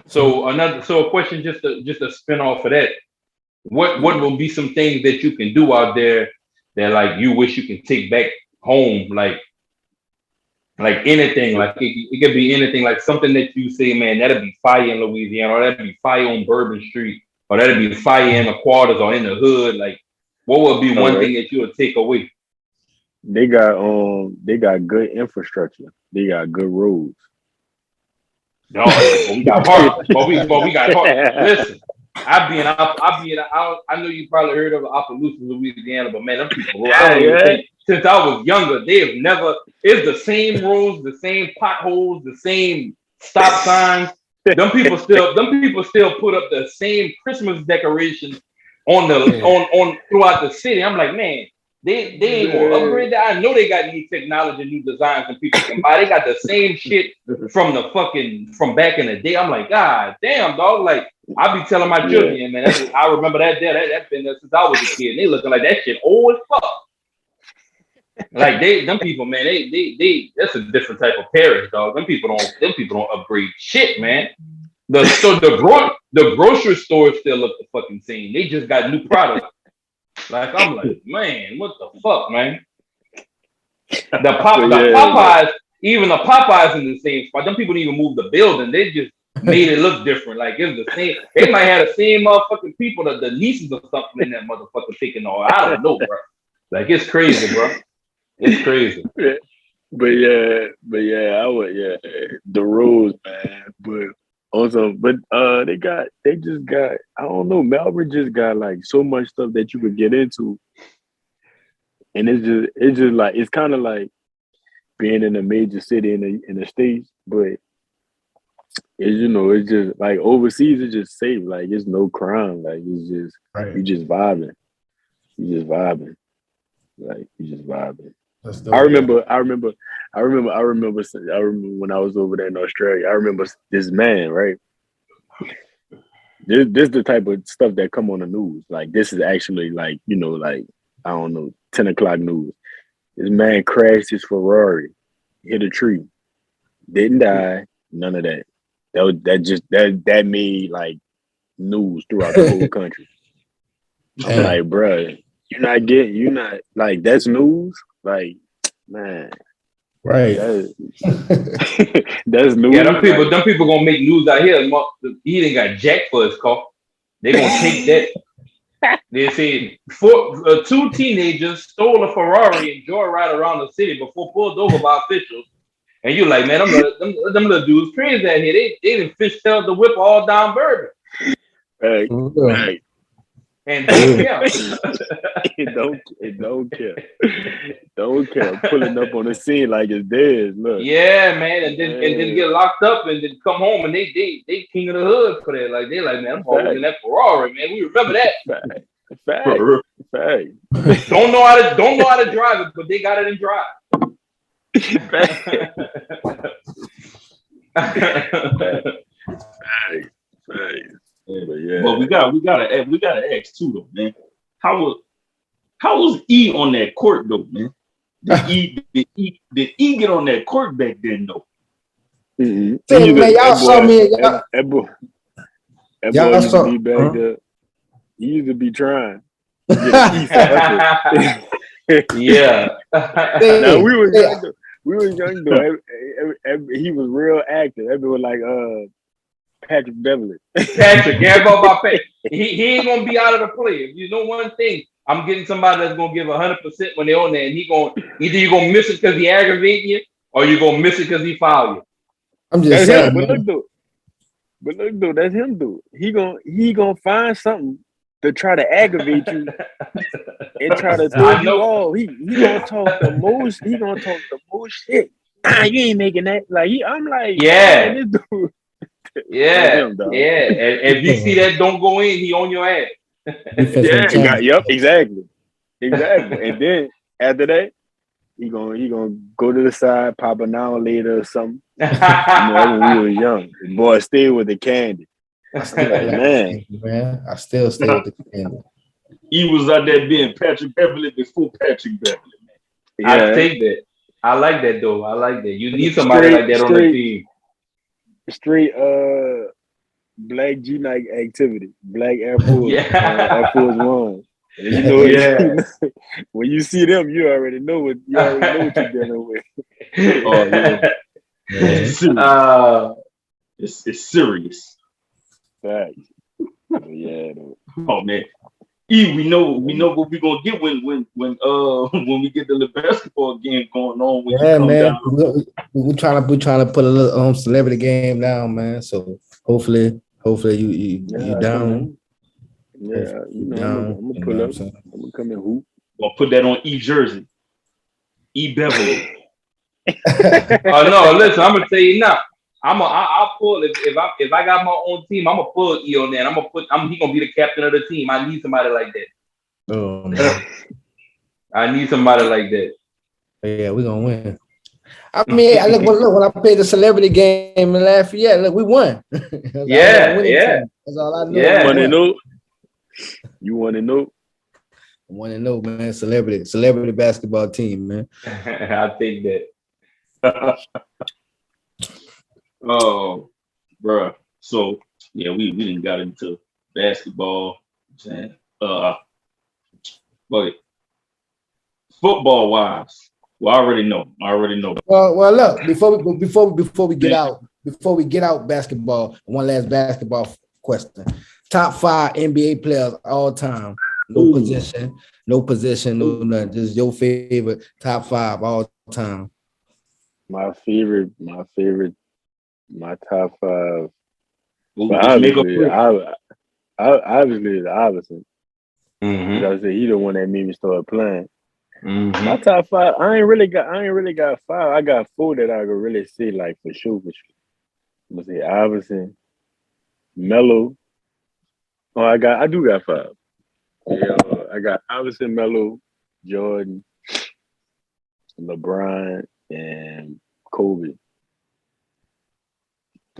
So a question just to spin off of that. What will be some things that you can do out there that like you wish you can take back home, like anything, like it could be anything, like something that you say, man, that'll be fire in Louisiana, or that'll be fire on Bourbon Street, or that'll be fire in the quarters or in the hood. Like, what would be one thing that you would take away? They got good infrastructure. They got good roads. No, but we got hard. But we got hard. Listen, I know you probably heard of Opelousas, Louisiana, but man, them people, since I was younger, they have never. It's the same roads, the same potholes, the same stop signs. Them people still put up the same Christmas decorations on throughout the city. I'm like, man, they ain't gonna upgrade that. I know they got new technology, new designs, and people can buy. They got the same shit from back in the day. I'm like, God damn, dog. Like, I be telling my children, man, I remember that day. That's been there since I was a kid. And they looking like that shit old as fuck. Like them people, man, they that's a different type of parish, dog. Them people don't upgrade shit, man. The grocery stores still look the fucking same. They just got new products. Like, I'm like, man, what the fuck, man? The Popeyes, even the Popeyes in the same spot. Them people didn't even move the building. They just made it look different. Like, it's the same. They might have the same motherfucking people, the nieces or something in that motherfucker taking all. I don't know, bro. Like, it's crazy, bro. It's crazy. But yeah, the roads, man. But also, they just got, I don't know, Melbourne just got like so much stuff that you could get into. And it's just like, it's kind of like being in a major city in the States, but it's just like overseas, it's just safe. Like, it's no crime. Like, it's just, you just vibing. Like, you just vibing. I remember when I was over there in Australia. I remember this man, right? This the type of stuff that come on the news. Like, this is actually like, like, I don't know, 10 o'clock news. This man crashed his Ferrari, hit a tree, didn't die, none of that. That made like news throughout the whole country. I'm like, bruh, you're not like, that's news. Like, man, right? That's news. Yeah, them people gonna make news out here. He didn't got jacked for his car. They gonna take that. They say two teenagers stole a Ferrari and joyride around the city before pulled over by officials. And you like, man, them little dudes crazy out here. They didn't fishtail the whip all down Bourbon. Right. And don't care. Don't care. Pulling up on the scene like it's theirs. Look. Yeah, man, and then get locked up and then come home and they king of the hood for that. Like, they like, man, I'm always in that Ferrari, man. We remember that. Fact. Don't know how to drive it, but they got it in drive. Fact. But we gotta ask too, though, man. How was E on that court though, man? Did E get on that court back then though? Mm-hmm. Hey, man, y'all saw me. That boy used to be back there. He used to be trying. Yeah. Now we was young though. He was real active. Everyone like Patrick Beverly. Patrick, yeah, about Patrick. he ain't gonna be out of the play. If you know one thing, I'm getting somebody that's gonna give 100% when they're on there, and either you're gonna miss it because he aggravating you, or you're gonna miss it because he foul you. I'm just That's saying, him. But man. look though, that's him though. He gonna find something to try to aggravate you and try to throw you off. He gonna talk the most. He gonna talk the most shit. You ain't making that. Like I'm like, Yeah. man, this dude. Yeah, him, dog. yeah. And if you see that don't go in, he on your ass. Yep, exactly. And then after that, he gonna go to the side, pop a now later or something. That's when we were young. The boy stay with the candy. I still man. I still stay with the candy. He was out there being Patrick Beverly before Patrick Beverly, man. Yeah. I take that. I like that though. I like that. You need somebody like that on the team. Straight black G Nike activity, black Air Force, Air Force One. And you know, when you see them, you already know what you're dealing with. Oh yeah, it's serious. Facts. Yeah. Oh man, we know what we're gonna get when we get the basketball game going on. When you come man. Down. We're trying to put a little celebrity game down, man. So hopefully you down. Yeah, you know, I'm gonna pull up. I'm gonna come in hoop. Gonna put that on Jersey. Beverly. Oh no, listen, I'm gonna tell you now. I'll pull if I got my own team, I'm gonna pull E on that. He gonna be the captain of the team. I need somebody like that. Oh man. I need somebody like that. Yeah, we're gonna win. I mean, look, when I played the celebrity game in Lafayette, look, we won. Yeah. That's all I know. Yeah. You want to know? I want to know, man. Celebrity basketball team, man. I think that. Oh, bro. So yeah, we didn't got into basketball. But football wise, well, I already know. Well, look, before we get out basketball, one last basketball question. Top 5 NBA players all time. No position, no nothing. Just your favorite top 5 all time. My top 5. Obviously, it's Iverson. Mm-hmm. I said he the one that made me start playing. Mm-hmm. My top 5, I ain't really got 5. I got 4 that I could really say like for sure. I'm gonna say Iverson, Melo. Oh, I do got 5. Yeah, I got Iverson, Melo, Jordan, LeBron, and Kobe.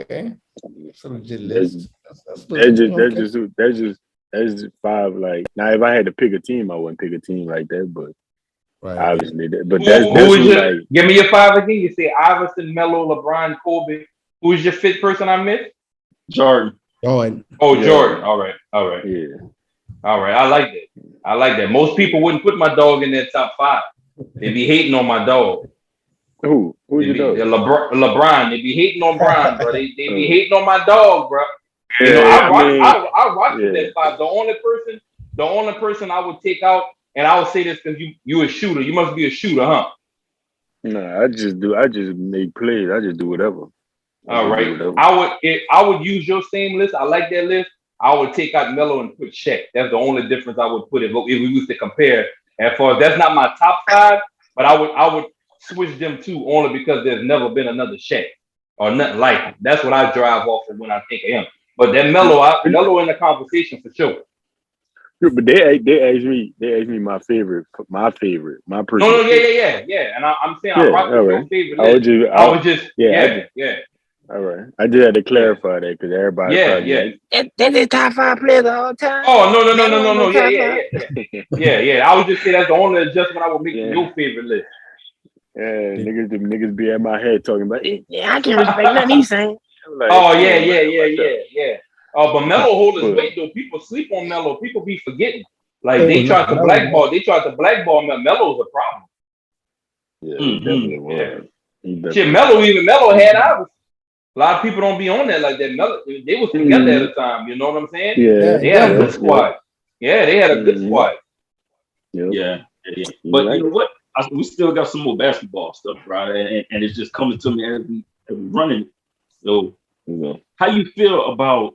Okay, that's a legit list. That's just 5. Like now, if I had to pick a team, I wouldn't pick a team like that. But obviously, give me your 5 again. You say Iverson, Melo, LeBron, Kobe. Who's your 5th person I missed? Jordan. Oh, Jordan. All right. Yeah. All right. I like that. Most people wouldn't put my dog in their top 5. They be hating on my dog. Who's your dog? LeBron. They be hating on Bron, bro. They be hating on my dog, bro. Yeah, you know, I rock with that 5. The only person I would take out, and I would say this because you a shooter. You must be a shooter, huh? No, I just make plays. I just do whatever. All right. I would use your same list. I like that list. I would take out Melo and put Shaq. That's the only difference I would put if we used to compare. As far as that's not my top 5, but I would switch them 2 only because there's never been another Shaq or nothing like him. That's what I drive off of when I think of him. But that Melo in the conversation for sure. But they asked me my favorite, my personal. No, yeah. And I'm saying I rock with your favorite list. I would just. All right. I just had to clarify that because everybody. Like, that's the top 5 players all time. Oh no. Yeah. I would just say that's the only adjustment I would make to your favorite list. Yeah, niggas be at my head talking about. I can't respect nothing he's saying. Like, yeah. But Melo hold his weight though. People sleep on Melo. People be forgetting. Like they tried to blackball. Melo's a problem. Yeah, he definitely was. Melo had Iverson. A lot of people don't be on that like that. They was together at the time. You know what I'm saying? Yeah, They had a good squad. Yeah, they had a good squad. Yeah. But you know what? We still got some more basketball stuff, right? And it's just coming to me as we running it. So, how you feel about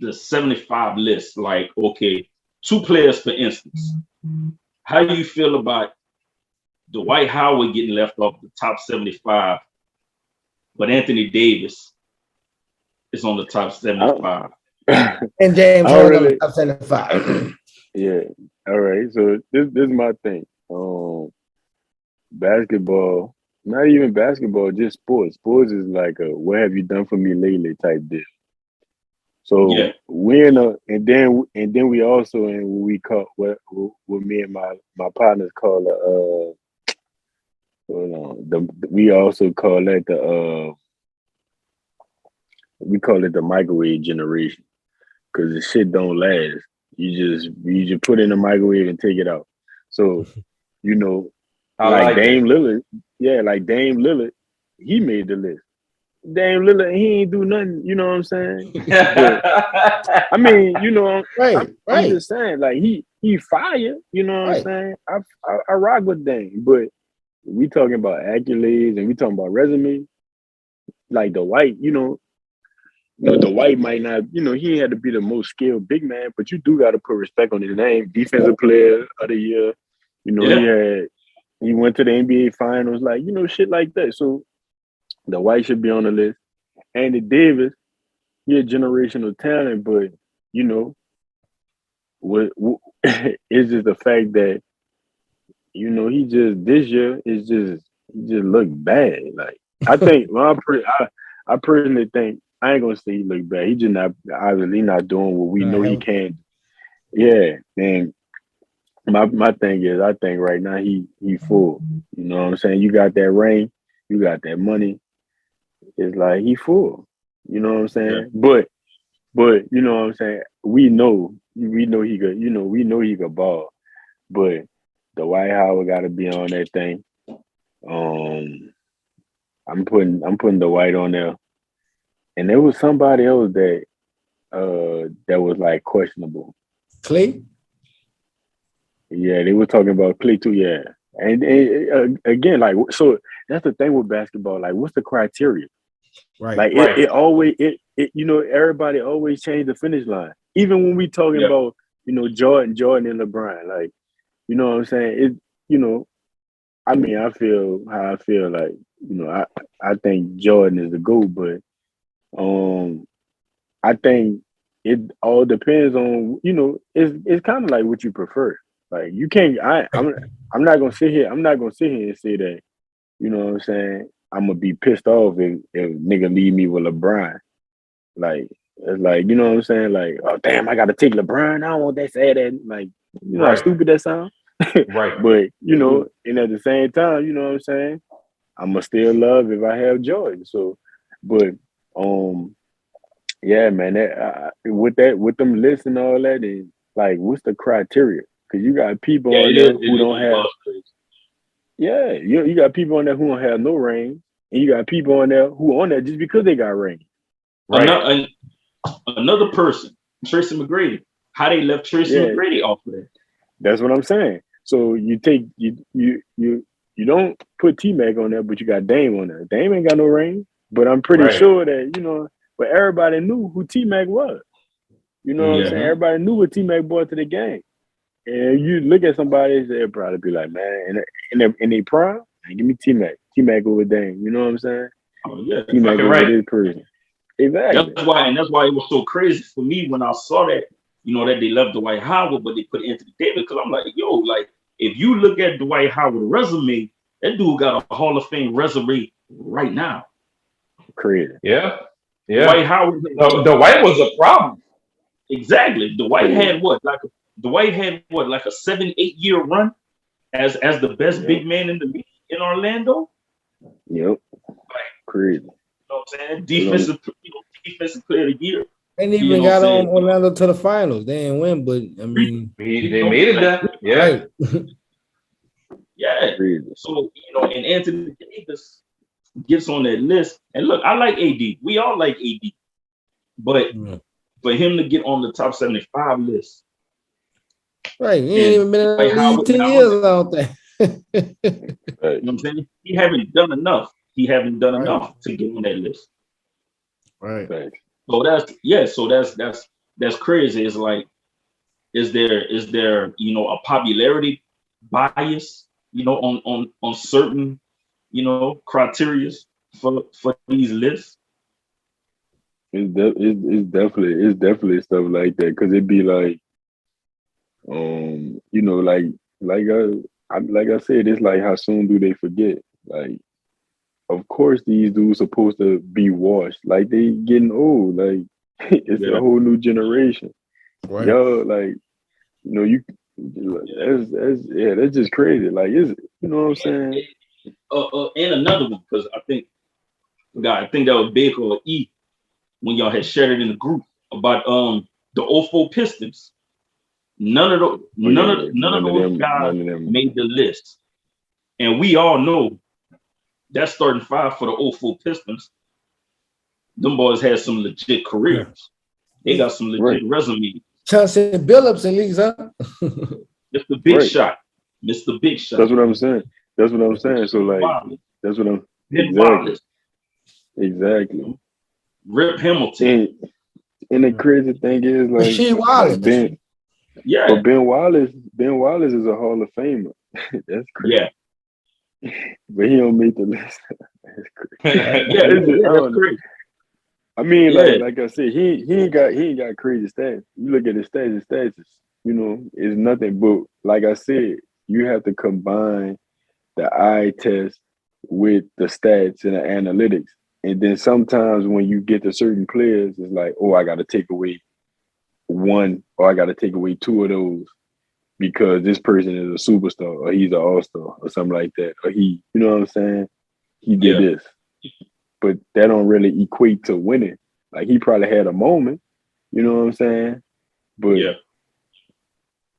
the 75 list? Like, okay, 2 players, for instance. How do you feel about Dwight Howard getting left off the top 75, but Anthony Davis is on the top 75? And James Harden on the top 75. Yeah. All right. So this is my thing. Basketball, not even basketball, just sports. Sports is like a "what have you done for me lately" type deal. So we're in and then we also in what we call what me and my partners call we also call that we call it the microwave generation, because the shit don't last. You just put in the microwave and take it out. So, you know, like Dame Lillard, he made the list. Dame Lillard, he ain't do nothing, you know what I'm saying? But, I mean, you know, I'm just saying, like, he fire, you know what I'm saying? I rock with Dame, but we talking about accolades and we talking about resume. Like the White, the White might not, he ain't had to be the most skilled big man, but you do got to put respect on his name. Defensive player of the year, he went to the NBA finals, like, shit like that. So the White should be on the list. Andy Davis, he a generational talent, but it's just the fact that he just this year he just looked bad. Like I think, I personally think. I ain't gonna say he look bad. He just obviously not doing what we know he can. Yeah, and my thing is, I think right now he full. You know what I'm saying? You got that ring, you got that money. It's like he full. You know what I'm saying? Yeah. But you know what I'm saying? We know he could. We know he could ball. But the Dwight Howard got to be on that thing. I'm putting the White on there. And there was somebody else that was like questionable. Clay? Yeah, they were talking about Clay too. Yeah, and again, like, so that's the thing with basketball. Like, what's the criteria? Right. Like it always everybody always change the finish line. Even when we talking about Jordan and LeBron. Like, you know what I'm saying? I mean, I feel how I feel. Like, I think Jordan is the GOAT, but I think it all depends on, it's kind of like what you prefer. Like, you can't. I'm not gonna sit here. I'm not gonna sit here and say that. You know what I'm saying? I'm gonna be pissed off if nigga leave me with LeBron. Like, it's like, you know what I'm saying? Like, oh damn, I gotta take LeBron. I don't want that sad. Like, how stupid that sound. Right. But and at the same time, you know what I'm saying? I'ma still love if I have Jordan. So, but yeah, man. With them lists and all that, is like, what's the criteria? Because you got people on there who don't have. Yeah, you got people on there who don't have no ring, and you got people on there who on there just because they got ring. Right. Another person, Tracy McGrady. How they left Tracy McGrady off of there? That's what I'm saying. So you take you don't put T-Mac on there, but you got Dame on there. Dame ain't got no ring, but I'm pretty sure that but everybody knew who T-Mac was. You know what I'm saying? Everybody knew what T-Mac brought to the game. And you look at somebody, they'll probably be like, man, in their prime, man, give me T-Mac. T-Mac over Dame. You know what I'm saying? Oh, yeah. T-Mac over this person. Exactly. That's why it was so crazy for me when I saw that, that they left Dwight Howard, but they put Anthony Davis, because I'm like, yo, like, if you look at Dwight Howard's resume, that dude got a Hall of Fame resume right now. Crazy. Yeah. Dwight Howard. The White was a problem. Exactly. Dwight had like a 7-8 year run as the best big man in the league in Orlando. Yep. Crazy. You know what I'm saying? Defensive player of the year. They didn't even got on Orlando to the finals. They didn't win, but I mean, they made it there. Yeah. Yeah. So, and Anthony Davis, gets on that list. And look, I like AD. We all like AD. But for him to get on the top 75 list, right? He ain't even been in the league 10 years, I don't think. You know what I'm saying? He haven't done enough. He haven't done enough to get on that list. Right. So that's crazy. It's like, is there a popularity bias, on certain, criteria for these lists? It's definitely stuff like that, because it'd be like, like I said, it's like, how soon do they forget? Like, of course these dudes supposed to be washed. Like, they getting old. Like, it's a whole new generation. Right. Yo, like, that's just crazy. Like, you know what I'm saying? And another one, because I think that was Big or E when y'all had shared it in the group about the 04 Pistons. None of those guys made the list. And we all know that starting five for the 04 Pistons, them boys had some legit careers. They got some legit resumes. Chauncey Billups at least, huh? Mr. Big Shot. Mr. Big Shot. That's what I'm saying. So, like, that's what I'm exactly. Rip Hamilton. And the crazy thing is, like, Rasheed Wallace. But Ben Wallace is a Hall of Famer. That's crazy. Yeah. But he don't make the list. That's crazy. That's crazy. I mean, like I said, he ain't got crazy stats. You look at his stats is nothing but, like I said, you have to combine the eye test with the stats and the analytics. And then sometimes when you get to certain players, it's like, oh, I got to take away one, or I got to take away two of those because this person is a superstar, or he's an all-star, or something like that. Or he, you know what I'm saying? He did this. But that don't really equate to winning. Like, he probably had a moment, you know what I'm saying? But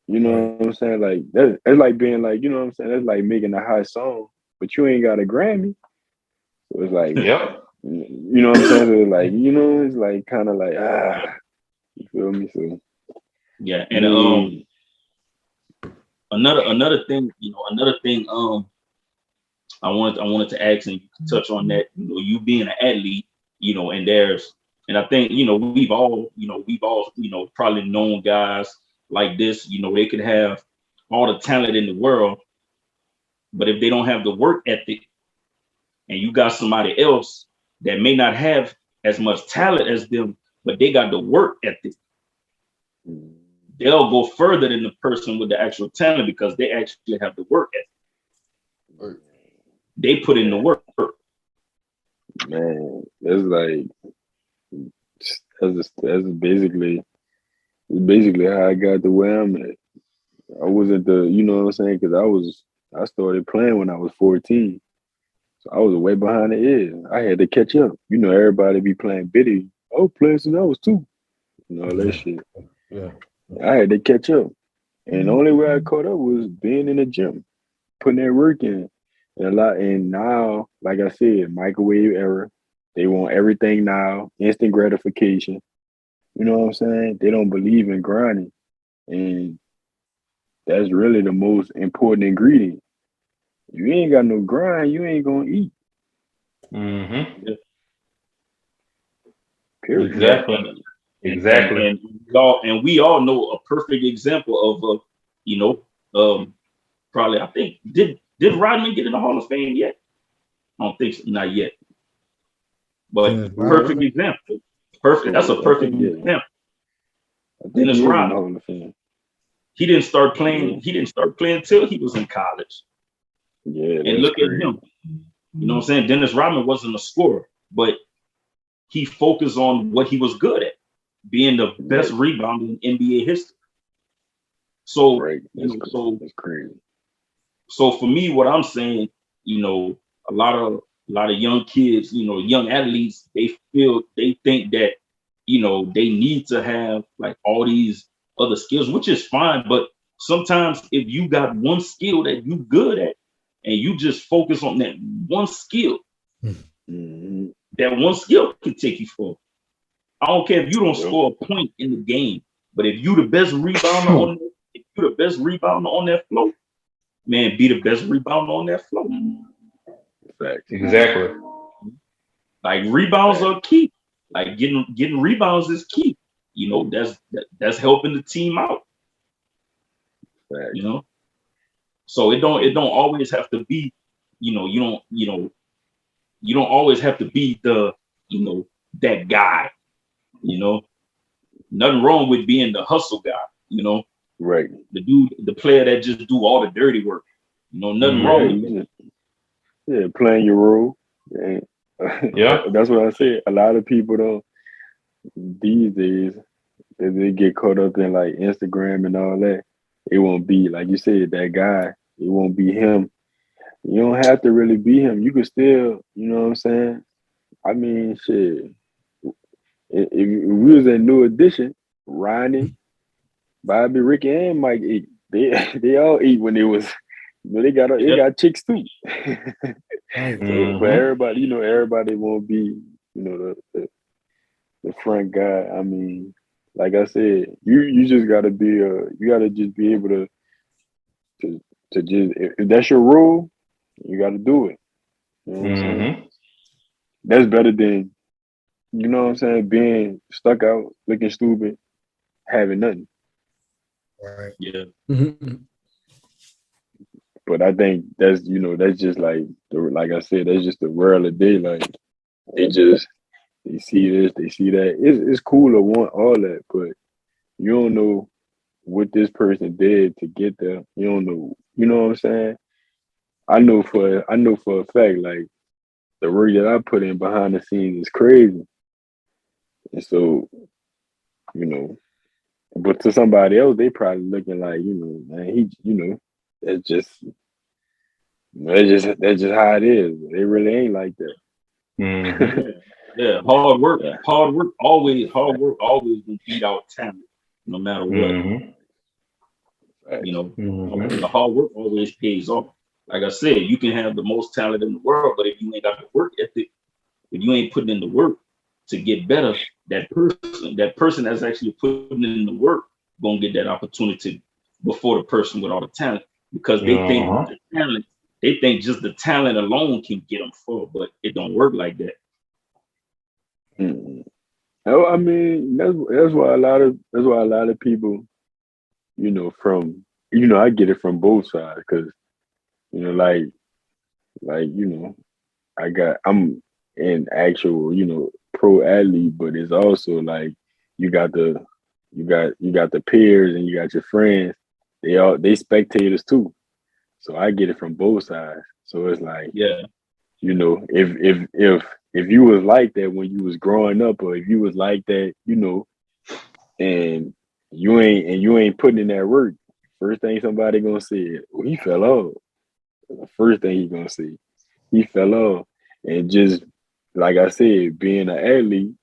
you know what I'm saying? Like, that's like being like, you know what I'm saying? That's like making a hot song, but you ain't got a Grammy. So it's like, you know what I'm saying? So it's like, it's like kind of like, you feel me? So and another thing, I wanted to ask, and you can touch on that, you being an athlete, and I think, we've all probably known guys like this, they could have all the talent in the world, but if they don't have the work ethic, and you got somebody else that may not have as much talent as them, but they got the work ethic, they'll go further than the person with the actual talent because they actually have the work ethic. They put in the work. Man, that's like, that's basically how I got to where I'm at. I wasn't you know what I'm saying? Because I started playing when I was 14. So I was way behind the ears. I had to catch up. Everybody be playing biddy. I was playing since I was 2. All that shit. Yeah. I had to catch up. And the only way I caught up was being in the gym, putting that work in. And now, like I said, microwave era. They want everything now, instant gratification. You know what I'm saying? They don't believe in grinding. And that's really the most important ingredient. If you ain't got no grind, you ain't gonna eat. Mm-hmm. Period. Exactly. And we all know a perfect example of probably, I think, did Rodman get in the Hall of Fame yet? I don't think so, not yet. But perfect example. Perfect. That's a perfect example. Dennis Rodman. He didn't start playing. He didn't start playing till he was in college. Yeah, and look at him. You know what I'm saying? Dennis Rodman wasn't a scorer, but he focused on what he was good at, being the best rebounder in NBA history. So, that's crazy. So for me, what I'm saying, a lot of young kids, young athletes, they think that, they need to have like all these other skills, which is fine. But sometimes if you got one skill that you good at and you just focus on that one skill, Mm-hmm. That one skill can take you far. I don't care if you don't score a point in the game, but if you the best rebounder on that floor, man, be the best rebounder on that floor. Fact. Exactly. Like rebounds are key. Like getting rebounds is key. You know, that's helping the team out. Fact. You know, so it don't always have to be. You don't always have to be that guy. You know, nothing wrong with being the hustle guy. You know, Right. the player that just do all the dirty work. You know, nothing wrong with that. Yeah, playing your role. And that's what I said. A lot of people don't these days. They get caught up in like Instagram and all that. It won't be like you said that guy. It won't be him. You don't have to really be him. You could still, you know what I'm saying? I mean, shit. If we was in New Edition, Ronnie, Bobby, Ricky, and Mike eat. They all eat when they was. They got chicks too. So, but everybody won't be, the front guy. I mean, like I said, you just gotta be you gotta just be able to just if that's your role, you gotta do it. You know what I'm saying? That's better than, you know what I'm saying, being stuck out, looking stupid, having nothing. Right. Yeah. But I think that's just like I said, that's just the world of day. Like they see this, they see that. It's cool to want all that, but you don't know what this person did to get there. You don't know, you know what I'm saying? I know for a fact, like the work that I put in behind the scenes is crazy. And so, but to somebody else, they probably looking like, man, that's just how it is. It really ain't like that. Yeah. Hard work always will beat out talent, no matter what. You know, the hard work always pays off. Like I said, you can have the most talent in the world, but if you ain't got the work ethic, if you ain't putting in the work to get better, that person that's actually putting in the work gonna get that opportunity before the person with all the talent, because they think just the talent alone can get them far, but it don't work like that. Oh, I mean, that's why a lot of people, I get it from both sides, because I'm an actual, pro athlete, but it's also like you got the peers and you got your friends. They spectators too. So I get it from both sides. So it's like, if you was like that when you was growing up, or if you was like that, and you ain't putting in that work, first thing somebody gonna say, well, he fell off. The first thing he gonna say, he fell off. And just like I said, being an athlete,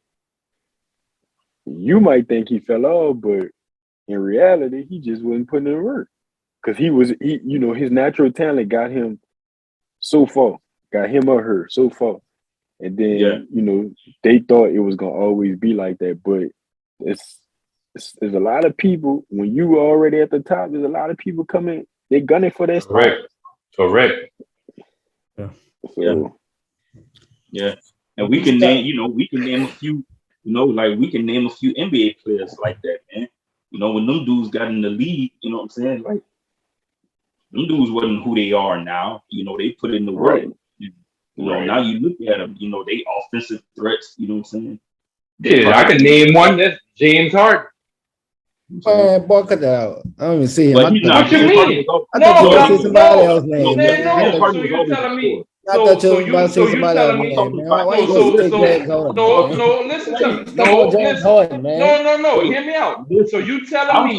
you might think he fell off, but in reality, he just wasn't putting in work. Because his natural talent got him so far, got him or her so far. And then, they thought it was gonna always be like that. But there's a lot of people, when you were already at the top, there's a lot of people coming, they're gunning for that spot. Correct. So And we can name a few, we can name a few NBA players like that, man. When them dudes got in the league, you know what I'm saying? Like, them dudes wasn't who they are now. They put in the work. Right. Now you look at them, they offensive threats, you know what I'm saying? I can name one. That's James Harden. Man, boy, cut that out. I don't even see him. What you mean? I thought you were about to say somebody else's name. So you're telling me. I thought you were about to say somebody else's name, man. Why you going to say James Harden? No, listen to me. James Harden, man. No, hear me out. So you telling me.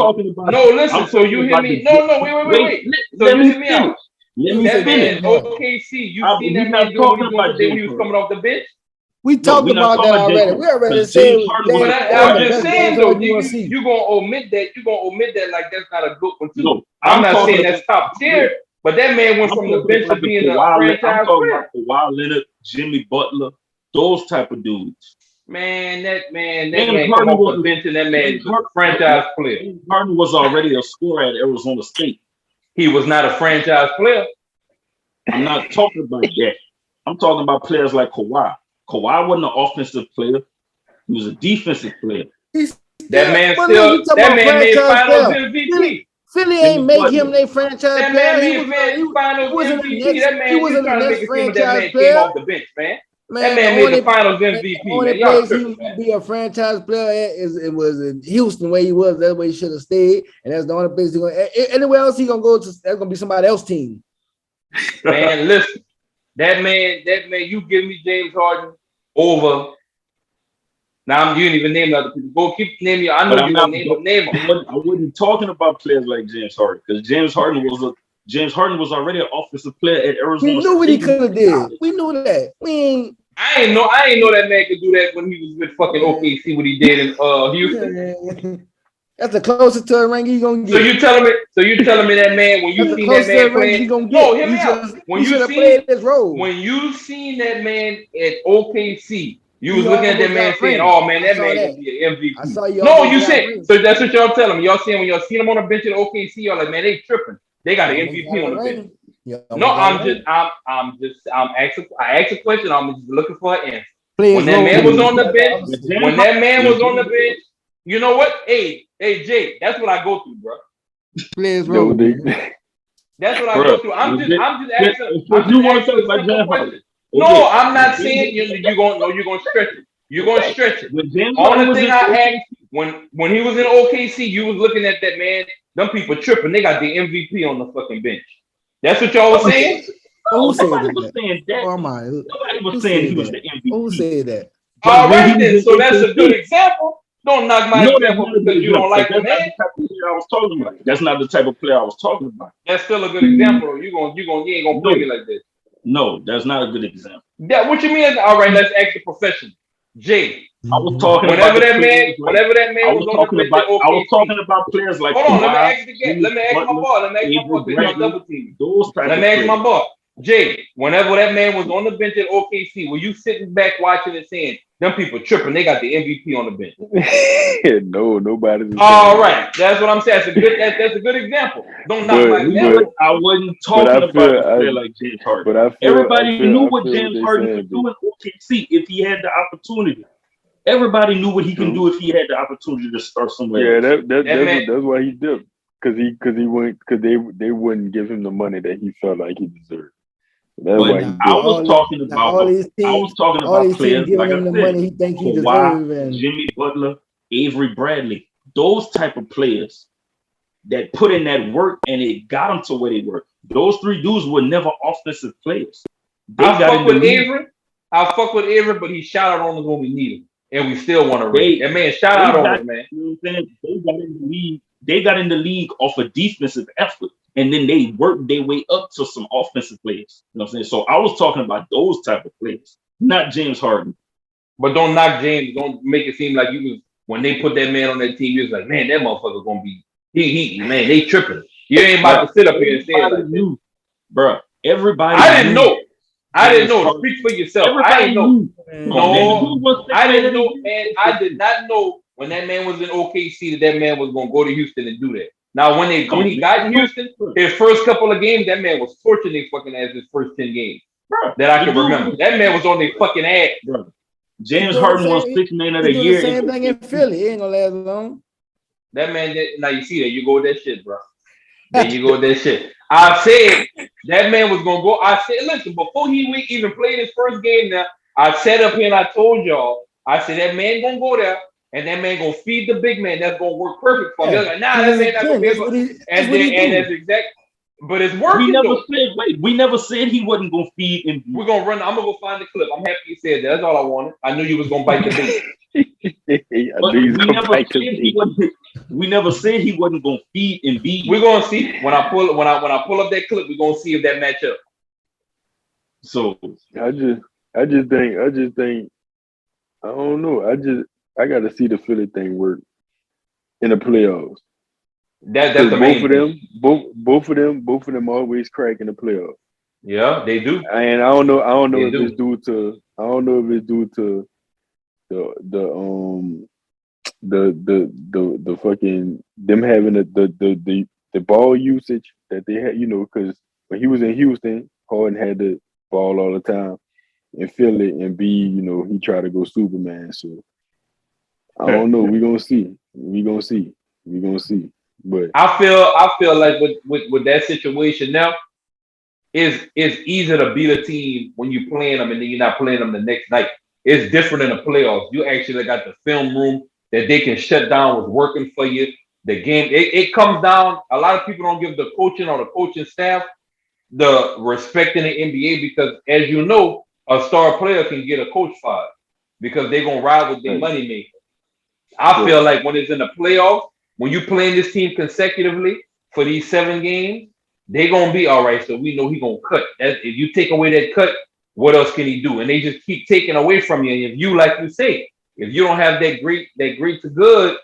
Listen. So you hear me. No, wait. So you hear me out. That man, OKC, you seen that man doing what he was coming off the bench? We talked about that already. We already said. I'm just saying though, you gonna omit that. You gonna omit that like that's not a good one too. I'm not saying that's top tier. But that man went from the bench to being a franchise I'm talking player. about Kawhi Leonard, Jimmy Butler, those type of dudes. That man come off the bench and that man was a franchise player. James Harden was already a scorer at Arizona State. He was not a franchise player. I'm not talking about that. I'm talking about players like Kawhi. Kawhi wasn't an offensive player. He was a defensive player. That man made finals MVP. Philly ain't make him their franchise player. He was in the next. That man, he was trying to make it seem that man came off the bench, man. That man made the finals MVP. The only place he would be a franchise player it was in Houston where he was. That's where he should have stayed. And that's the only place he's going to. Anywhere else he going to go to, that's going to be somebody else's team. Man, listen. That man, you give me James Harden over. Now you didn't even name other people. Go keep naming. I know you're gonna name them. I wasn't talking about players like James Harden because James Harden was already an offensive player at Arizona. We knew what he could have did. We knew that. I ain't know that man could do that when he was with fucking OKC. What he did in Houston. That's the closest to a ring he's gonna get. So you telling me that man when you seen that man playing? No, hear me out. When you seen that man at OKC. You was looking at that man saying, "Oh man, that man gonna be an MVP." No, you said so. That's what y'all telling me. Y'all saying when y'all seen him on the bench at OKC, y'all like, man, they tripping. They got an MVP on the bench. No, I'm asking. I asked a question. I'm just looking for an answer. When that man was on the bench, you know what? Hey, Jay, that's what I go through, bro. Please roll. That's what I go through. I'm just asking. You want to talk about James Harden? No, I'm not saying you're gonna stretch it. You're gonna stretch it. Only thing I asked when he was in OKC, you was looking at that man. Them people tripping. They got the MVP on the fucking bench. That's what y'all was saying. Nobody was saying that. Nobody was saying he was the MVP. Who said that? All right then. So that's a good example. Don't knock my example because you don't like the man. That's not the type of player I was talking about. That's still a good example. You ain't gonna play me like this. No, that's not a good example. Yeah, what you mean? All right, let's ask the profession. Jay. I was talking whenever that man was on the bench. I was talking about players like. Hold on, let me ask it again. Let me ask my boy. Let me ask my boy. Jay, whenever that man was on the bench at OKC, were you sitting back watching and saying, them people tripping, they got the MVP on the bench? No, nobody. All right, that's what I'm saying. That's a good example. Don't knock my example. I wasn't talking about a player like James Harden. But everybody knew what James Harden could do in OKC if he had the opportunity. Everybody knew what he can do if he had the opportunity to start somewhere. Yeah, that's why he did. Because they wouldn't give him the money that he felt like he deserved. That's why I was talking about players like I said, money he think he deserves, and Jimmy Butler, Avery Bradley, those type of players that put in that work and it got them to where they were. Those three dudes were never offensive players. I fuck with Avery, but he shot out on us when we need him, and we still want to rate. That man shot out on us, man. You know what I'm saying? They got in the league off a defensive effort. And then they worked their way up to some offensive players. You know what I'm saying? So I was talking about those type of players, not James Harden. But don't knock James. Don't make it seem like you was when they put that man on that team, you was like, man, that motherfucker's gonna be man, they tripping. You ain't about to sit up here and say it like that. Bro, everybody I didn't know. Speak for yourself. I didn't know. No, I didn't know, man. I did not know when that man was in OKC that man was gonna go to Houston and do that. Now, when he got in Houston, his first couple of games, that man was torching their fucking ass his first 10 games. Bro, that I can remember. That man was on their fucking ass. Bro. James Harden won 6 man of the year. The same thing in Philly. He ain't gonna last long. That man, now you see that. You go with that shit, bro. There you go with that shit. I said that man was gonna go. I said, listen, before he even played his first game now, I sat up here and I told y'all, I said that man gonna go there. And that man gonna feed the big man. That's gonna work perfect for him. Like, nah, that man not gonna be able. And that's exact. But it's working. We never said he wasn't gonna feed. And we're gonna run. I'm gonna go find the clip. I'm happy you said that. That's all I wanted. I knew you was gonna bite the bait. We never said he wasn't gonna feed and beat. We're gonna see when I pull up that clip. We're gonna see if that match up. So I just think. I don't know. I got to see the Philly thing work in the playoffs. That's the both main of thing. them, both of them always crack in the playoffs. Yeah, they do. And I don't know They if do. it's due to the the fucking them having the ball usage that they had, because when he was in Houston, Harden had the ball all the time, and Philly and B, he tried to go Superman. So I don't know. We gonna see. But I feel like with that situation now, it's easier to beat a team when you're playing them and then you're not playing them the next night. It's different in the playoffs. You actually got the film room that they can shut down what's working for you. The game, it comes down. A lot of people don't give the coaching or the coaching staff the respect in the NBA because, as you know, a star player can get a coach fired because they're gonna ride with their money maker. I feel like when it's in the playoffs, when you playing this team consecutively for these 7 games, they gonna be all right. So we know he gonna cut. If you take away that cut, what else can he do? And they just keep taking away from you. And if you, like you say, if you don't have that great to good,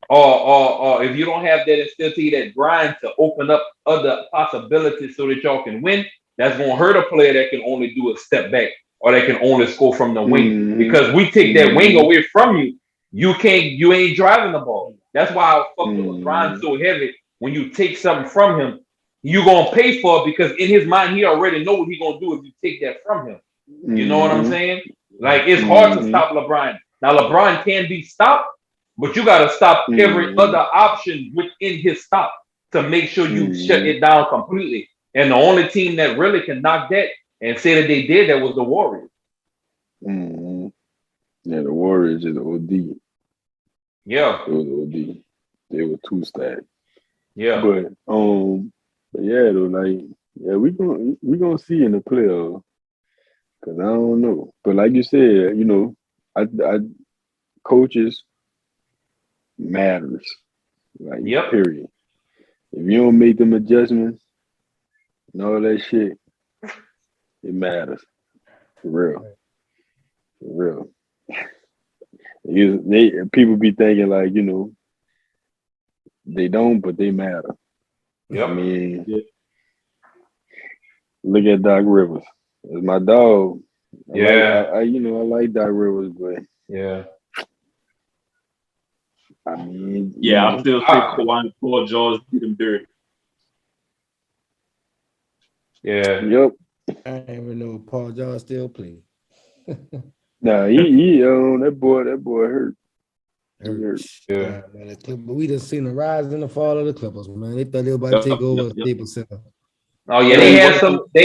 or if you don't have that instill to you that grind to open up other possibilities so that y'all can win, that's gonna hurt a player that can only do a step back or that can only score from the wing. Because we take that wing away from you, you ain't driving the ball. That's why I fuck with LeBron so heavy. When you take something from him, you gonna pay for it because in his mind he already know what he gonna do if you take that from him. You know what I'm saying? Like it's hard to stop LeBron. Now LeBron can be stopped, but you gotta stop every other option within his stop to make sure you shut it down completely. And the only team that really can knock that and say that they did that was the Warriors. Yeah, the Warriors is OD. Yeah, it was OD. They were 2 stacked. Yeah, but yeah, though, like we gonna see in the playoffs because I don't know. But like you said, I coaches matters. Like period. If you don't make them adjustments and all that shit, it matters. For real. People be thinking like, they don't, but they matter. Yep. I mean, look at Doc Rivers. It's my dog. I like Doc Rivers, but I mean, I still think Kawhi and Paul George did him dirty. Yeah. Yep. I didn't even know Paul George still played. Nah, he that boy hurt. Yeah. Man, but we done seen the rise and the fall of the Clippers, man. They thought they were about to take over Staples Center. Oh yeah, they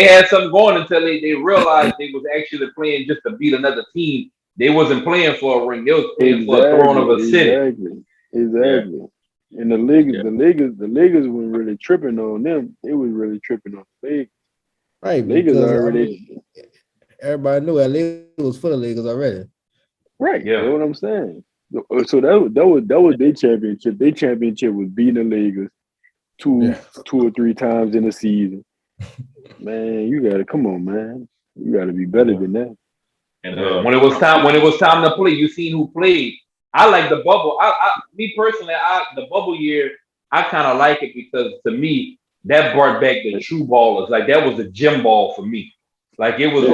had something going until they realized they was actually playing just to beat another team. They wasn't playing for a ring. They was playing for a throne of a city. Exactly. Yeah. And the Lakers weren't really tripping on them. They was really tripping on the Lakers. Right, Lakers because already. Everybody knew LA was full of Lakers already. Right. Yeah. That's what I'm saying. So that was their championship. Their championship was beating the Lakers two or 3 times in a season. Man, you gotta come on, man. You gotta be better than that. And when it was time to play, you seen who played. I like the bubble. Me personally, the bubble year, I kind of like it because to me that brought back the true ballers. Like that was a gym ball for me. Like it was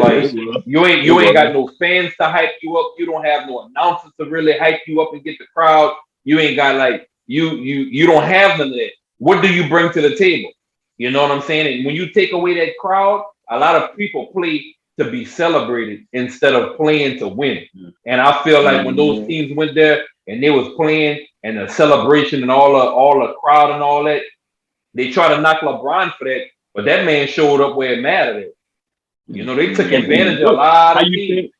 you ain't got no fans to hype you up. You don't have no announcers to really hype you up and get the crowd. You ain't got like you don't have none of that. What do you bring to the table? You know what I'm saying? And when you take away that crowd, a lot of people play to be celebrated instead of playing to win. And I feel like when those teams went there and they was playing and the celebration and all the crowd and all that, they try to knock LeBron for that, but that man showed up where it mattered. They took advantage of a lot of teams.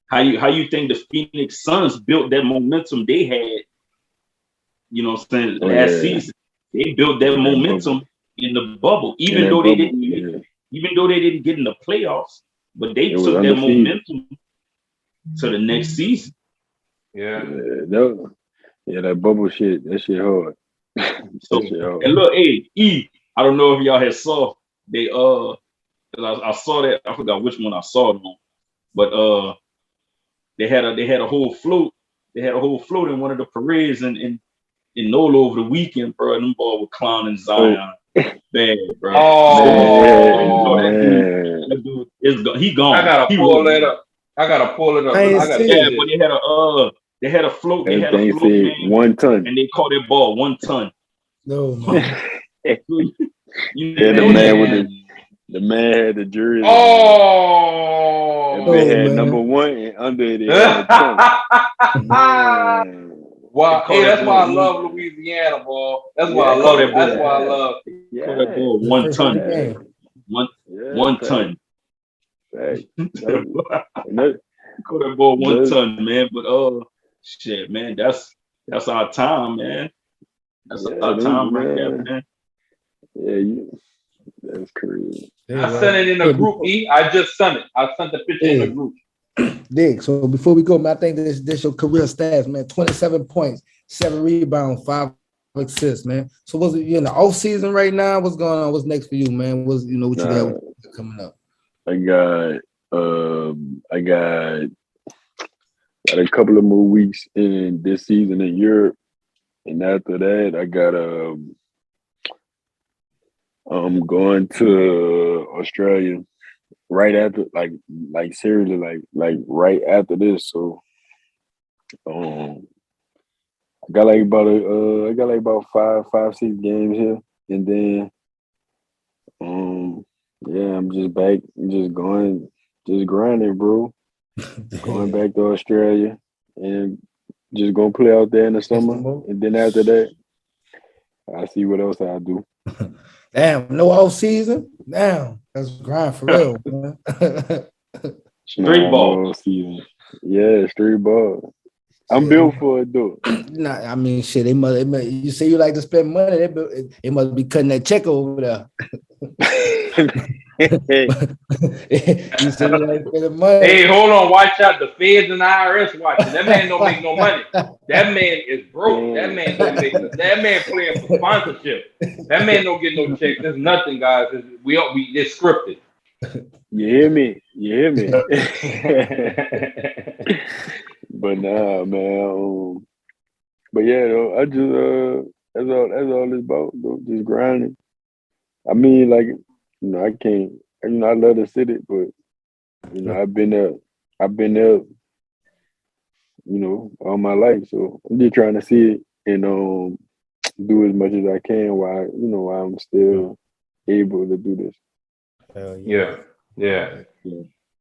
How you think the Phoenix Suns built that momentum they had? You know what I'm saying? Last season, they built that momentum in the bubble, even though they didn't get in the playoffs, but they took that momentum to the next season. That bubble shit, that shit hard. And look, I don't know if y'all had saw they I saw that, I forgot which one I saw it on, but they had a whole float. They had a whole float in one of the parades in in NOLA over the weekend, bro. Them boy were clowning Zion. Bad, bro. Oh, man. That dude is gone. He gone. I gotta He pull really it gone. up. I gotta pull it up. I ain't I gotta see see Yeah, it. but this. they had a float. They had a Everything float, said man, 1 ton. and they called that ball 1 ton. No, man. Yeah, know the man had the jersey. Oh, That man had man. number 1 and under it had a ton. Man. Wow, hey, that's why I ball love Louisiana, boy. That's Yeah, why I love it. that That's why I love. call that ball The 1 first of the ton. game. One ton. Right. Call that ball 1 ton, man. But shit, man, that's our time, man. That's our time right there, man. Yeah, that's crazy. I sent it in the group. I just sent it. I sent the picture in the group. Dick, so before we go, man, I think this your career stats, man. 27 points, 7 rebounds, 5 assists, man. So was it you in the off season right now? What's going on? What's next for you, man? What you got coming up? I got a couple of more weeks in this season in Europe, and after that, I got I'm going to Australia right after, like seriously, like right after this. So, I got like about 5, 6 games here, and then, yeah, I'm just back, just grinding, bro. Going back to Australia and just gonna play out there in the summer, and then after that, I see what else I do. Damn, no off season. Damn, that's grind for real, man. Straight ball. No season. Yeah, straight ball. I'm built for it, though. Nah, I mean, shit. They must. You say you like to spend money. They must be cutting that check over there. You say you like spending money. Hey, hold on. Watch out. The feds and the IRS watching. That man don't make no money. That man is broke. That man don't make. That man playing for sponsorship. That man don't get no checks. There's nothing, guys. It's scripted. You hear me? But nah, man. But yeah, though, I just that's all it's about, though. Just grinding. I mean, like, I can't. I love the city, but I've been there, all my life. So I'm just trying to see it and do as much as I can while I'm still able to do this. Yeah.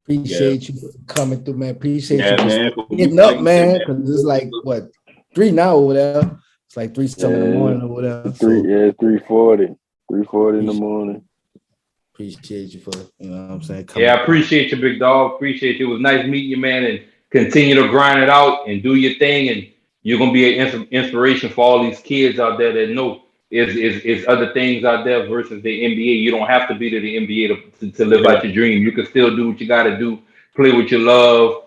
Appreciate you coming through, man. Appreciate you man. getting up, man. Because it's like what 3 now over there. It's like 3 something in the morning over there. 3:40. 3:40 in the morning. Appreciate you for you know what I'm saying. Yeah, I appreciate you, big dog. Appreciate you. It was nice meeting you, man. And continue to grind it out and do your thing. And you're gonna be an inspiration for all these kids out there that know is other things out there versus the NBA. You don't have to be to the NBA to live out your dream. You can still do what you got to do. Play what you love.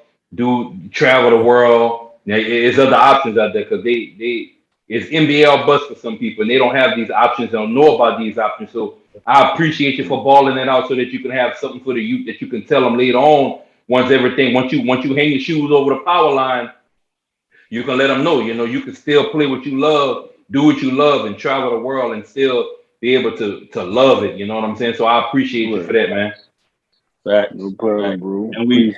Travel the world. Now, there's other options out there because it's NBA or bust for some people, and they don't have these options. They don't know about these options. So I appreciate you for balling it out so that you can have something for the youth that you can tell them later on. Once you hang your shoes over the power line, you can let them know. You can still play what you love, do what you love, and travel the world and still be able to love it. You know what I'm saying? So I appreciate you for that, man. Facts. No problem, bro. And we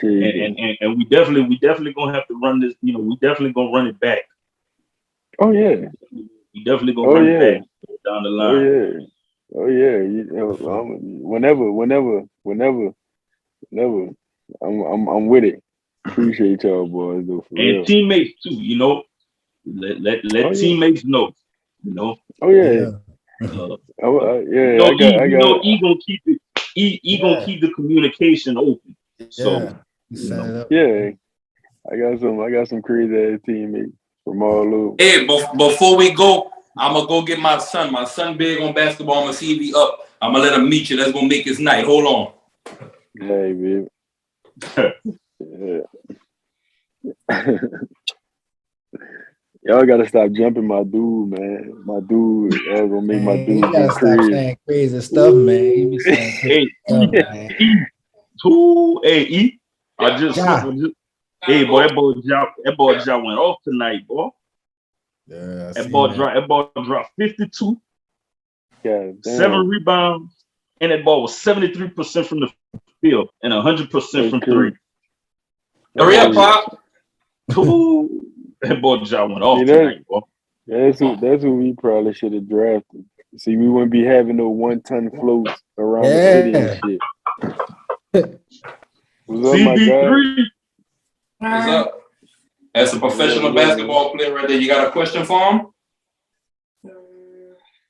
definitely gonna have to run this. We definitely gonna run it back. Oh yeah. We definitely gonna run it back down the line. Oh yeah. Whenever. I'm with it. Appreciate y'all boys, though. For and real. Teammates too. Let teammates know. Oh yeah. I got. He gonna keep it. He gonna keep the communication open. So yeah. I got some crazy ass teammates from all over. Hey, before we go, I'm gonna go get my son. My son big on basketball. I'm gonna see if he up. I'm gonna let him meet you. That's gonna make his night. Hold on. Hey, baby. Yeah. Y'all gotta stop jumping my dude, man. My dude, y'all gonna make my dude go crazy. Stop saying crazy stuff, man. You be saying crazy stuff, man. Hey, boy, that boy Ja went off tonight, boy. Yeah, That ball dropped 52, God 7 damn. rebounds, and that ball was 73% from the field and 100% from three. Okay. Hurry up, Pop. That ball job went See, off tonight, bro. that's who we probably should have drafted. See, we wouldn't be having no 1-ton floats around the city and shit. What's up, my guy? CB3. What's up? As a professional basketball player right there, you got a question for him?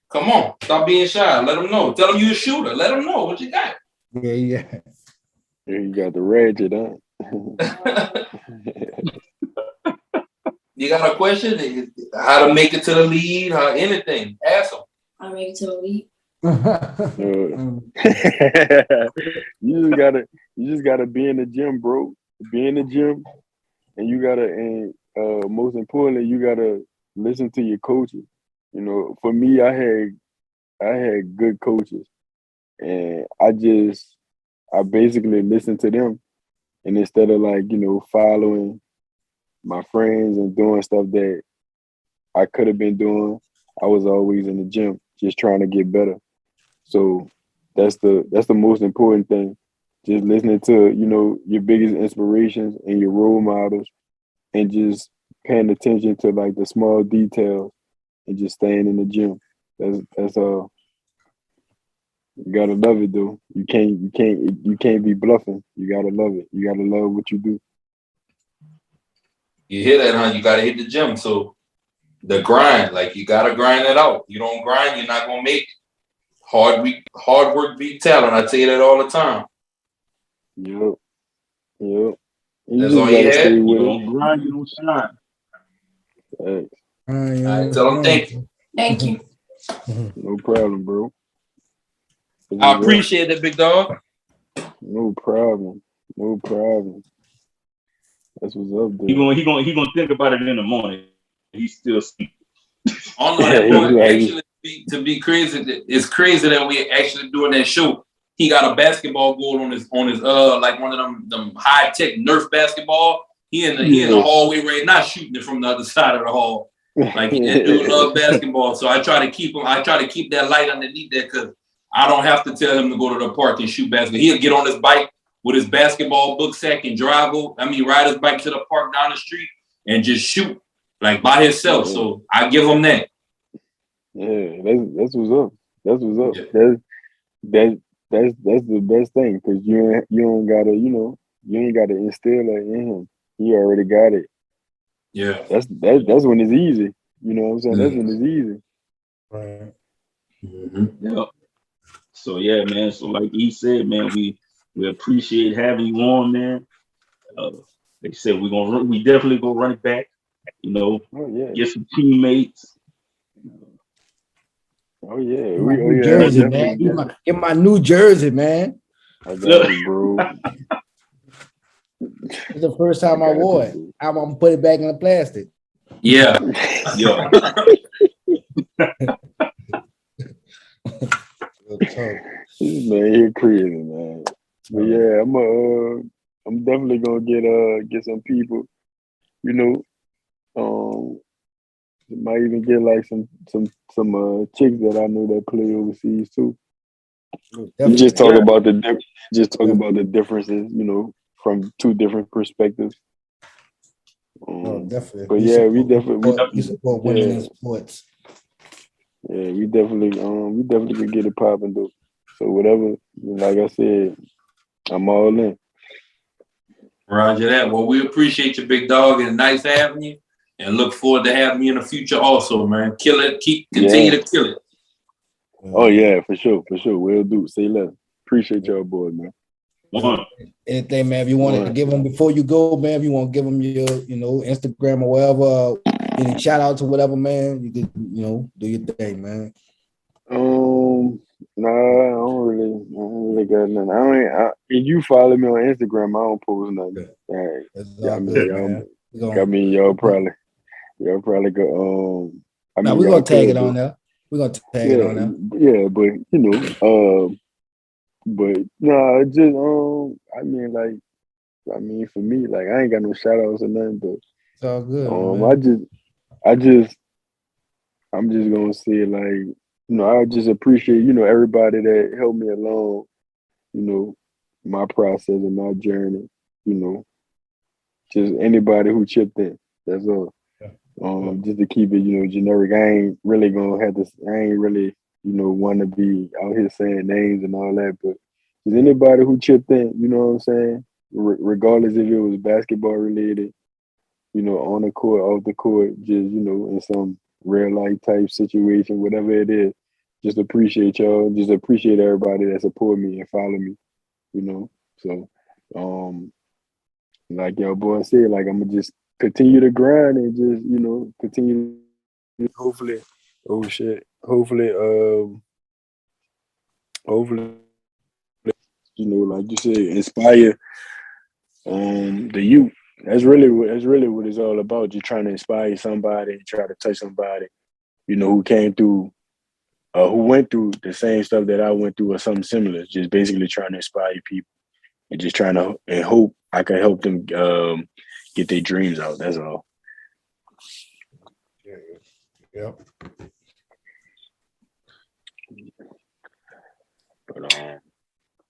Come on, stop being shy. Let him know. Tell him you a shooter. Let him know what you got. Yeah. You got the ratchet, huh? You got a question? How to make it to the lead? How anything? Ask him. How to make it to the lead? You just gotta be in the gym, bro. Be in the gym, and most importantly, you gotta listen to your coaches. You know, for me, I had good coaches, and I basically listened to them, and instead of following my friends and doing stuff that I could have been doing, I was always in the gym, just trying to get better. So that's the most important thing. Just listening to, your biggest inspirations and your role models, and just paying attention to like the small details and just staying in the gym. That's all. You gotta love it though. You can't be bluffing. You gotta love it. You gotta love what you do. You hear that, huh? You gotta hit the gym. So the grind, like you gotta grind it out. You don't grind, you're not gonna make it. Hard work beat talent. I tell you that all the time. Yep. You That's just all you gotta had? stay You with don't grind, you don't shine. it. All right, tell them thank you. Thank you. No problem, bro. I appreciate it, big dog. No problem. No problem. That's what's up, He dude. gonna think about it in the morning. He's still sleeping. On that point, actually, to be crazy, it's crazy that we actually doing that show. He got a basketball goal on his like one of them high tech Nerf basketball. He in the hallway right now shooting it from the other side of the hall. Like that dude love basketball, so I try to keep him. I try to keep that light underneath there because I don't have to tell him to go to the park and shoot basketball. He'll get on his bike with his basketball book sack and ride his bike to the park down the street and just shoot like by himself. Yeah. So I give him that. Yeah, that's what's up. That's what's up. Yeah. That's the best thing because you don't gotta you ain't gotta instill it in him. He already got it. Yeah. That's when it's easy. You know what I'm saying? That's when it's easy. Right. Mm-hmm. Yeah. So yeah, man. So like he said, man, we appreciate having you on, man. They said we definitely gonna run it back. Get some teammates. Oh yeah, New Jersey, man. Get my New Jersey, man. I got you, bro. It's the first time I wore it. I'm gonna put it back in the plastic. Yeah. Yeah. Man, you're crazy, man. But yeah, I'm definitely gonna get some people. Might even get like some chicks that I know that play overseas too. Definitely. Just talk about the differences, from two different perspectives. Definitely. But yeah, we definitely support women in sports. Yeah, we definitely could get it popping though. So whatever, like I said, I'm all in. Roger that. Well, we appreciate you, big dog, and nice having you. And look forward to having you in the future also, man. Kill it. Continue to kill it. Oh yeah, for sure. Will do. Say less. Appreciate y'all boys, man. Anything, man, if you want to give them before you go, man, if you want to give them your, Instagram or whatever, any shout outs or whatever, man, you could, do your thing, man. Nah, I don't really got nothing. If you follow me on Instagram, I don't post nothing. Y'all probably go. We're gonna tag it on there. We're gonna tag it on there. Yeah, but but no, just for me, like I ain't got no shout outs or nothing, but it's all good. I just I'm just gonna say like, I just appreciate, everybody that helped me along, you know, my process and my journey, you know, just anybody who chipped in. That's all. Just to keep it, generic. I ain't really gonna have this. I ain't really, want to be out here saying names and all that. But just anybody who chipped in, you know what I'm saying? Regardless if it was basketball related, on the court, off the court, just in some real life type situation, whatever it is. Just appreciate y'all. Just appreciate everybody that support me and follow me. So, like your boy said, like I'm gonna just continue to grind and just continue. Hopefully, oh shit. Hopefully, like you said, inspire the youth. That's really what it's all about. Just trying to inspire somebody, try to touch somebody, who came through, who went through the same stuff that I went through or something similar. Just basically trying to inspire people and just trying to and hope I can help them get their dreams out. That's all. Yeah. But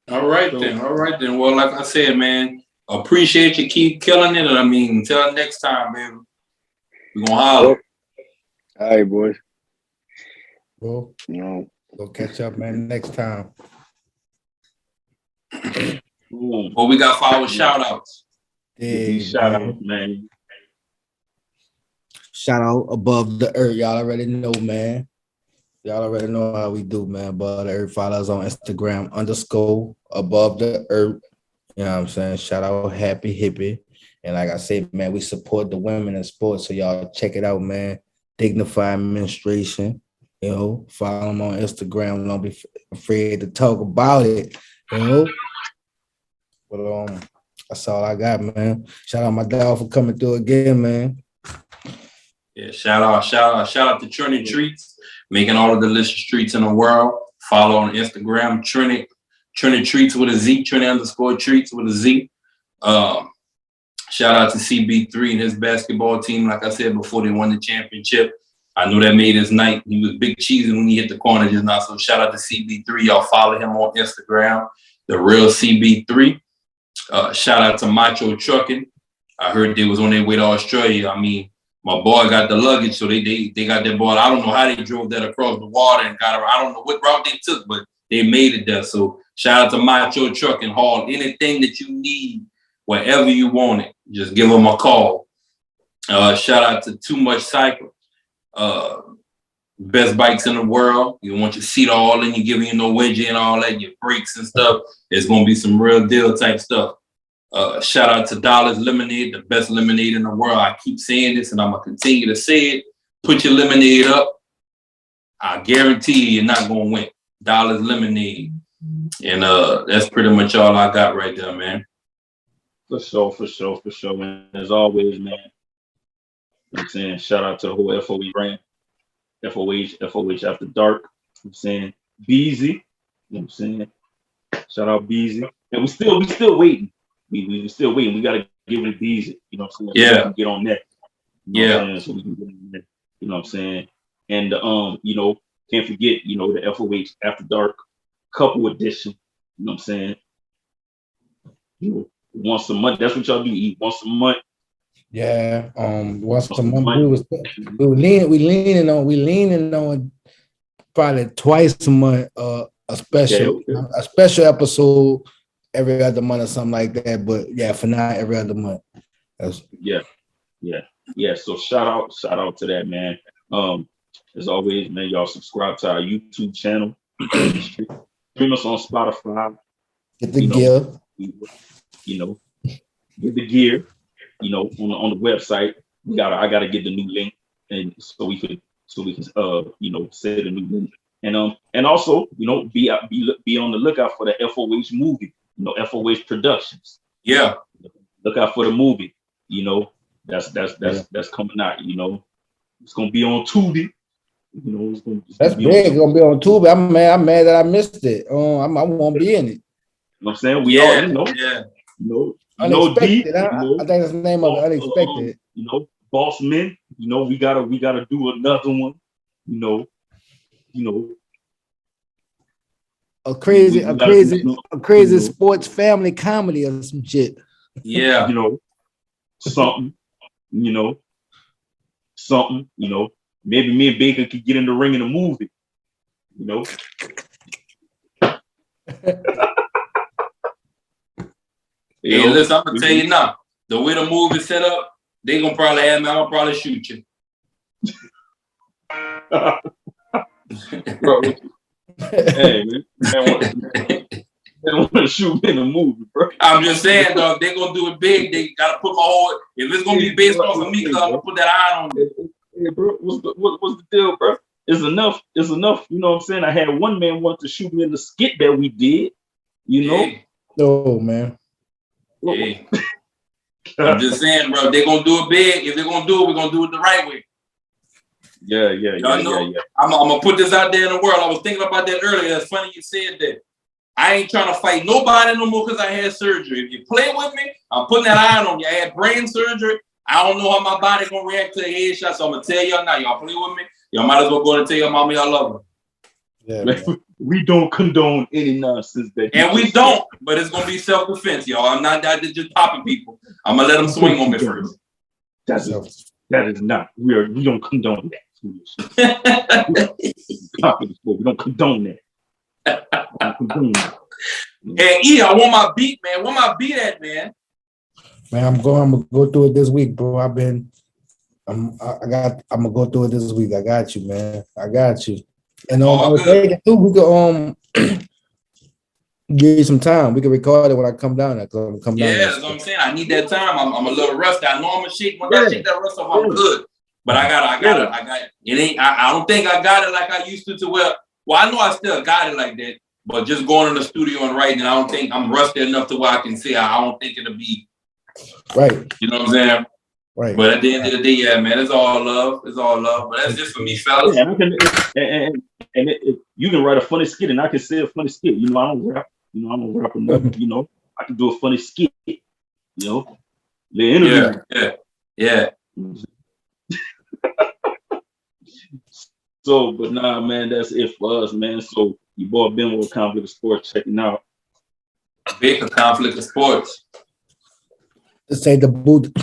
All right then. Well, like I said, man, appreciate you. Keep killing it. And I mean, until next time, man. We're gonna holler. All right, boys. Well, we'll catch up, man, next time. Well, we got 5 shout outs. Yeah, Shout out, man. Shout out Above the Earth. Y'all already know, man. Y'all already know how we do, man. Above the Earth. Follow us on Instagram _Above the Earth. You know what I'm saying? Shout out Happy Hippie. And like I said, man, we support the women in sports. So y'all check it out, man. Dignified Administration. Follow them on Instagram. Don't be afraid to talk about it. But that's all I got, man. Shout out my dog for coming through again, man. Yeah, shout out to Trinity Treats, making all the delicious treats in the world. Follow on Instagram, Trinity Treats with a Z, Trinity_Treats with a Z. Shout out to CB3 and his basketball team. Like I said before, they won the championship. I know that made his night. He was big cheesing when he hit the corner just now. So shout out to CB3. Y'all follow him on Instagram, the real CB3. Shout out to Macho Trucking. I heard they was on their way to Australia. I mean, my boy got the luggage, so they got that ball. I don't know how they drove that across the water and got her. I don't know what route they took, but they made it there. So shout out to Macho Trucking. Haul anything that you need, wherever you want it. Just give them a call. Shout out to Too Much Cycle. Best bikes in the world. You want your seat all in, you giving you no wedgie and all that, your brakes and stuff. It's gonna be some real deal type stuff. Shout out to Dollars Lemonade, the best lemonade in the world. I keep saying this and I'm gonna continue to say it. Put your lemonade up. I guarantee you're not gonna win. Dollars Lemonade. And that's pretty much all I got right there, man. For sure. And as always, man, I'm saying shout out to the whole FOE brand. FOH After Dark. I'm saying Beezy. You know what I'm saying? Shout out Beezy. And we still waiting. We still waiting. We gotta give it a Beezy. You know what I'm saying? Yeah. So we can get on that. Yeah. So we can get on that. You know what I'm saying? And can't forget, the FOH After Dark couple edition. You know what I'm saying? Once a month. That's what y'all do. Eat once a month. Yeah. Once a month. We leaning on probably twice a month. A special episode every other month or something like that. But yeah, for now, every other month. Yeah. So shout out to that, man. As always, man, y'all subscribe to our YouTube channel. Stream us on Spotify. Get the gear. Get the gear. On the website. I gotta get the new link, and so we can set a new link. And also, be on the lookout for the FOH movie, FOH Productions. Yeah. Look out for the movie. That's coming out. It's gonna be on Tubi. That's big. It's gonna be on Tubi. I'm mad that I missed it. I won't be in it. You know what I'm saying? We all know. Yeah. Unexpected. I think that's the name of it. Unexpected. Boss Men. We gotta do another one. you know, a crazy know, sports family comedy or some shit. Yeah. You know, something, you know, something, you know. Maybe me and Baker could get in the ring in a movie, you know. Hey, listen, I'm gonna tell you now. The way the movie set up, they gonna probably have me. I'm gonna probably shoot you. Bro, hey man, they want to shoot me in a movie, bro. I'm just saying, though, if they gonna do it big, they gotta put my whole. If it's gonna be based off of me, cause I'm gonna put that eye on you. Hey, bro, what's the deal, bro? It's enough. It's enough. You know what I'm saying? I had one man want to shoot me in the skit that we did. You know? Hey. Oh man. Hey. I'm just saying, bro. They gonna do it big. If they're gonna do it, we're gonna do it the right way. Yeah. I'm gonna put this out there in the world. I was thinking about that earlier. That's funny you said that. I ain't trying to fight nobody no more because I had surgery. If you play with me, I'm putting that iron on you. I had brain surgery. I don't know how my body gonna react to a headshot, so I'm gonna tell y'all now. Y'all play with me. Y'all might as well go and tell your mama y'all love her. Yeah, we don't condone any nonsense that. And we don't, but it's gonna be self-defense, y'all. I'm not just popping people. I'm gonna let them swing on me first. That is not. We don't condone that. We don't condone that. Hey, E, I want my beat, man. Where my beat at, man? Man, I'm gonna go through it this week, bro. I'm gonna go through it this week. I got you, man. I got you. And I was thinking too, we could give you some time. We can record it when I come down there. That's what I'm saying. I need that time. I'm a little rusty. I know I'm gonna shake. Once I shake that rust off, I'm good. But I got it. Ain't. I don't think I got it like I used to. Well, I know I still got it like that. But just going in the studio and writing, I don't think I'm rusty enough to where I can say I don't think it'll be right. You know what I'm saying? Right. But at the end of the day, yeah, man, it's all love. It's all love. But that's just for me, fellas. Yeah, you can write a funny skit, and I can say a funny skit. You know, I don't rap. You know, I don't rap enough. You know, I can do a funny skit. You know, the interview. Yeah. So, but nah, man, that's it for us, man. So, your boy Benoit, Conflict of Sports, checking out. Big Conflict of Sports. Let's say the boot.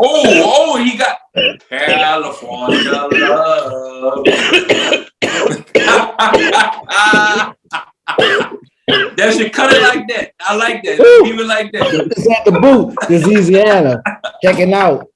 Oh, he got California love. That should cut it like that. I like that. Leave it like that. It's at the boot. This Eazyana. Checking out.